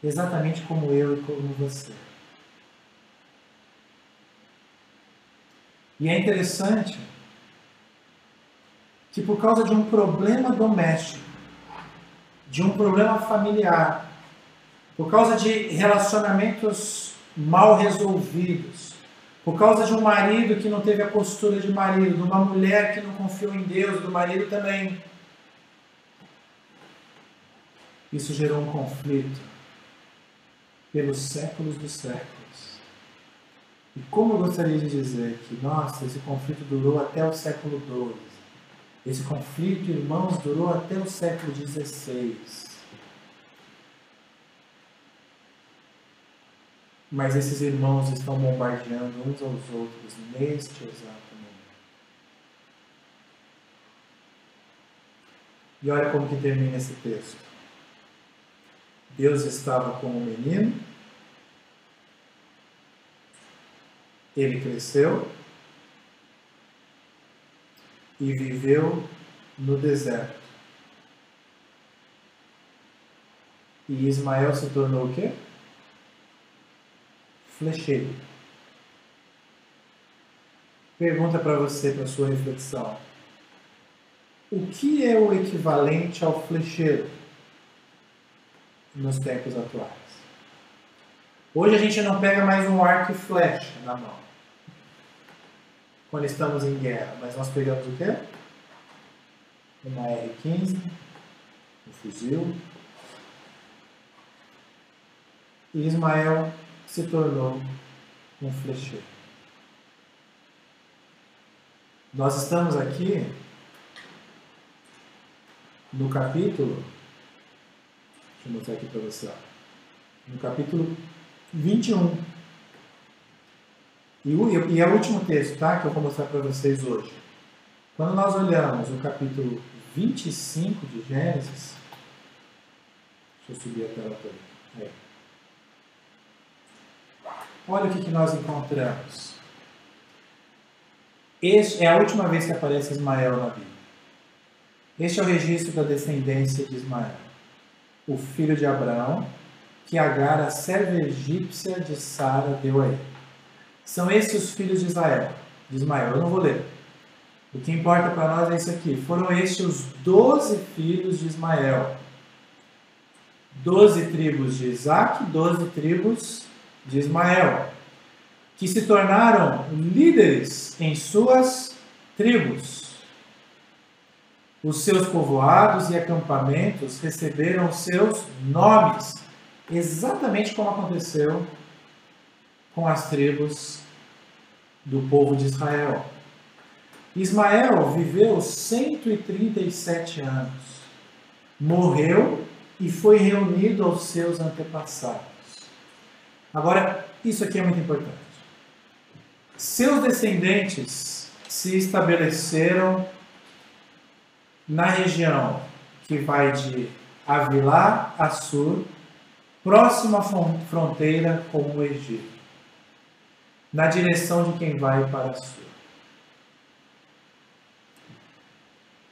Exatamente como eu e como você. E é interessante que por causa de um problema doméstico, de um problema familiar, por causa de relacionamentos mal resolvidos, por causa de um marido que não teve a postura de marido, de uma mulher que não confiou em Deus, do marido também, isso gerou um conflito pelos séculos dos séculos. E como eu gostaria de dizer que, nossa, esse conflito durou até o século XII. Esse conflito, irmãos, durou até o século XVI. Mas esses irmãos estão bombardeando uns aos outros neste exato momento. E olha como que termina esse texto. Deus estava com o menino, ele cresceu e viveu no deserto. E Ismael se tornou o quê? Flecheiro. Pergunta para você, para sua reflexão. O que é o equivalente ao flecheiro nos tempos atuais? Hoje a gente não pega mais um arco e flecha na mão quando estamos em guerra, mas nós pegamos o quê? Uma R-15, um fuzil. E Ismael se tornou um flecheiro. Nós estamos aqui no capítulo, deixa eu mostrar aqui para você, no capítulo 21. E é o último texto, tá? Que eu vou mostrar para vocês hoje. Quando nós olhamos o capítulo 25 de Gênesis, deixa eu subir a tela toda. Aí. Olha o que nós encontramos. Este é a última vez que aparece Ismael na Bíblia. Este é o registro da descendência de Ismael, o filho de Abraão, que Agar, a serva egípcia de Sara, deu a ele. São esses os filhos de Ismael. Eu não vou ler. O que importa para nós é isso aqui. Foram estes os 12 filhos de Ismael. 12 tribos de Isaac, 12 tribos de Ismael, que se tornaram líderes em suas tribos. Os seus povoados e acampamentos receberam seus nomes, exatamente como aconteceu com as tribos do povo de Israel. Ismael viveu 137 anos, morreu e foi reunido aos seus antepassados. Agora, isso aqui é muito importante. Seus descendentes se estabeleceram na região que vai de Havilá a Sur, próxima à fronteira com o Egito, na direção de quem vai para Sur.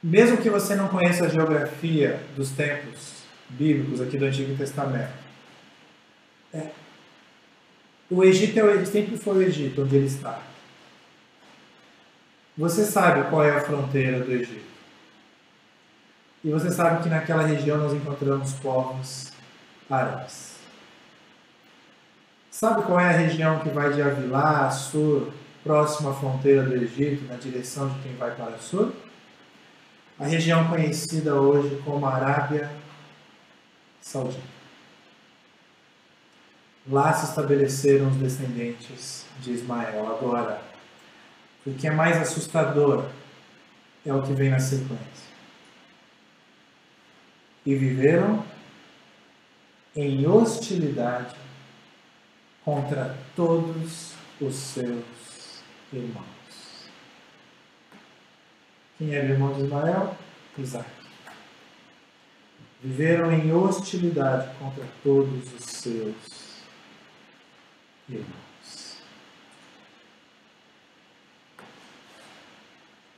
Mesmo que você não conheça a geografia dos tempos bíblicos aqui do Antigo Testamento, o Egito sempre foi o Egito, onde ele está. Você sabe qual é a fronteira do Egito. E você sabe que naquela região nós encontramos povos árabes. Sabe qual é a região que vai de Havilá a Sur, próxima à fronteira do Egito, na direção de quem vai para Sur? A região conhecida hoje como Arábia Saudita. Lá se estabeleceram os descendentes de Ismael. Agora, o que é mais assustador é o que vem na sequência. E viveram em hostilidade contra todos os seus irmãos. Quem era o irmão de Ismael? Isaac. Viveram em hostilidade contra todos os seus irmãos.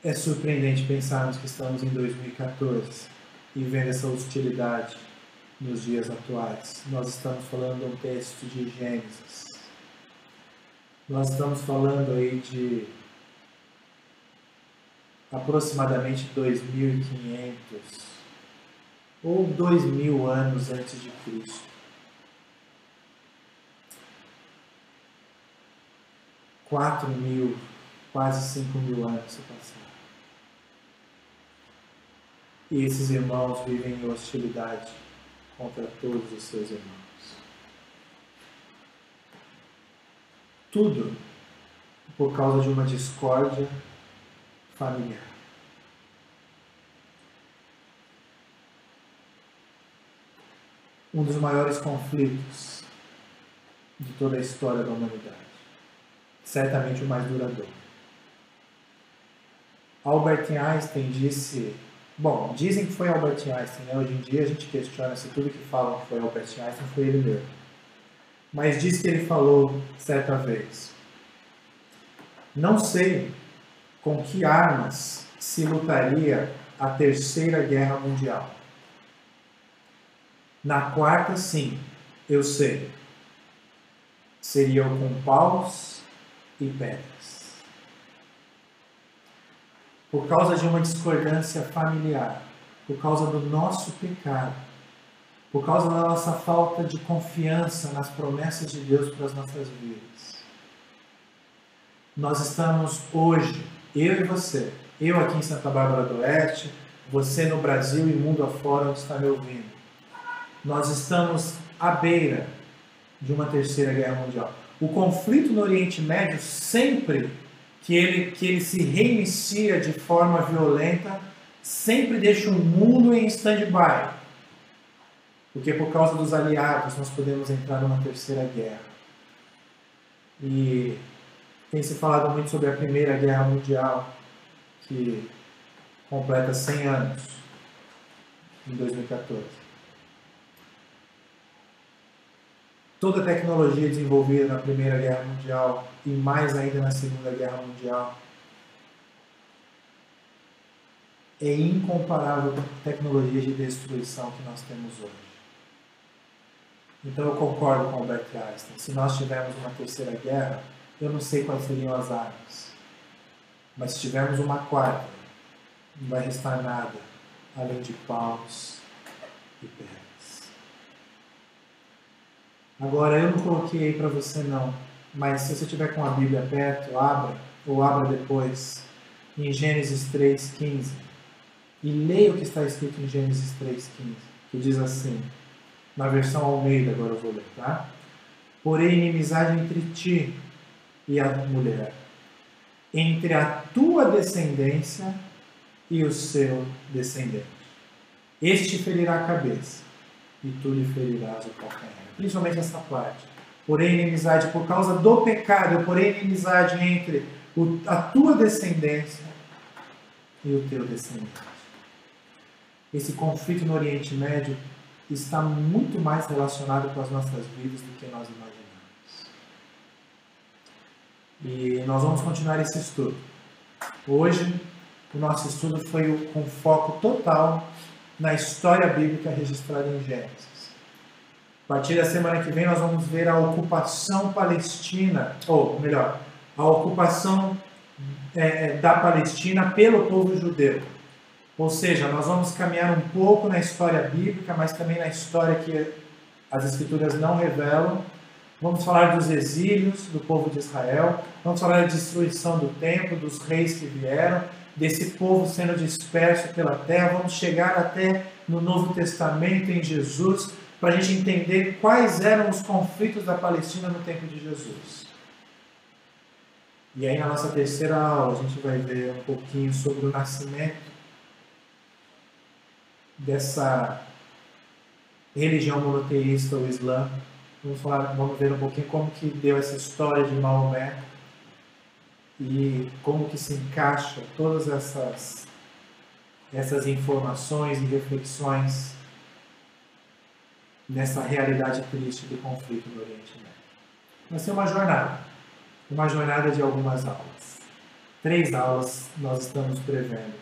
É surpreendente pensarmos que estamos em 2014 e vendo essa hostilidade nos dias atuais. Nós estamos falando de um texto de Gênesis. Nós estamos falando aí de aproximadamente 2.500 ou 2.000 anos antes de Cristo. 4.000, quase 5.000 anos se passaram. E esses irmãos vivem em hostilidade contra todos os seus irmãos. Tudo por causa de uma discórdia familiar. Um dos maiores conflitos de toda a história da humanidade. Certamente o mais duradouro. Albert Einstein disse... Bom, dizem que foi Albert Einstein, né? Hoje em dia a gente questiona se tudo que falam que foi Albert Einstein foi ele mesmo. Mas diz que ele falou certa vez: não sei com que armas se lutaria a Terceira Guerra Mundial. Na quarta, sim, eu sei. Seriam com paus e pedras. Por causa de uma discordância familiar, por causa do nosso pecado, por causa da nossa falta de confiança nas promessas de Deus para as nossas vidas. Nós estamos hoje, eu e você, eu aqui em Santa Bárbara do Oeste, você no Brasil e mundo afora onde está me ouvindo. Nós estamos à beira de uma terceira guerra mundial. O conflito no Oriente Médio, sempre que ele se reinicia de forma violenta, sempre deixa o mundo em stand-by. Porque por causa dos aliados nós podemos entrar numa terceira guerra. E tem se falado muito sobre a Primeira Guerra Mundial, que completa 100 anos em 2014. Toda a tecnologia desenvolvida na Primeira Guerra Mundial e mais ainda na Segunda Guerra Mundial é incomparável com a tecnologia de destruição que nós temos hoje. Então eu concordo com Albert Einstein. Se nós tivermos uma terceira guerra, eu não sei quais seriam as armas. Mas se tivermos uma quarta, não vai restar nada além de paus e pedras. Agora, eu não coloquei aí para você não, mas se você tiver com a Bíblia perto, abra, ou abra depois, em Gênesis 3,15, e leia o que está escrito em Gênesis 3,15, que diz assim, na versão Almeida, agora eu vou ler, tá? Porém, inimizade entre ti e a mulher, entre a tua descendência e o seu descendente. Este te ferirá a cabeça, e tu lhe ferirás o calcanhar. Principalmente essa parte. Porém, inimizade por causa do pecado, porém, inimizade entre a tua descendência e o teu descendente. Esse conflito no Oriente Médio está muito mais relacionado com as nossas vidas do que nós imaginamos. E nós vamos continuar esse estudo. Hoje, o nosso estudo foi com foco total na história bíblica registrada em Gênesis. A partir da semana que vem nós vamos ver a ocupação palestina, ou melhor, a ocupação da Palestina pelo povo judeu. Ou seja, nós vamos caminhar um pouco na história bíblica, mas também na história que as Escrituras não revelam. Vamos falar dos exílios do povo de Israel, vamos falar da destruição do templo, dos reis que vieram, desse povo sendo disperso pela terra. Vamos chegar até no Novo Testamento, em Jesus, para a gente entender quais eram os conflitos da Palestina no tempo de Jesus. E aí na nossa terceira aula a gente vai ver um pouquinho sobre o nascimento dessa religião monoteísta, o Islã. Vamos ver um pouquinho como que deu essa história de Maomé e como que se encaixa todas essas informações e reflexões nessa realidade triste do conflito no Oriente Médio. Vai ser uma jornada de algumas aulas. 3 aulas nós estamos prevendo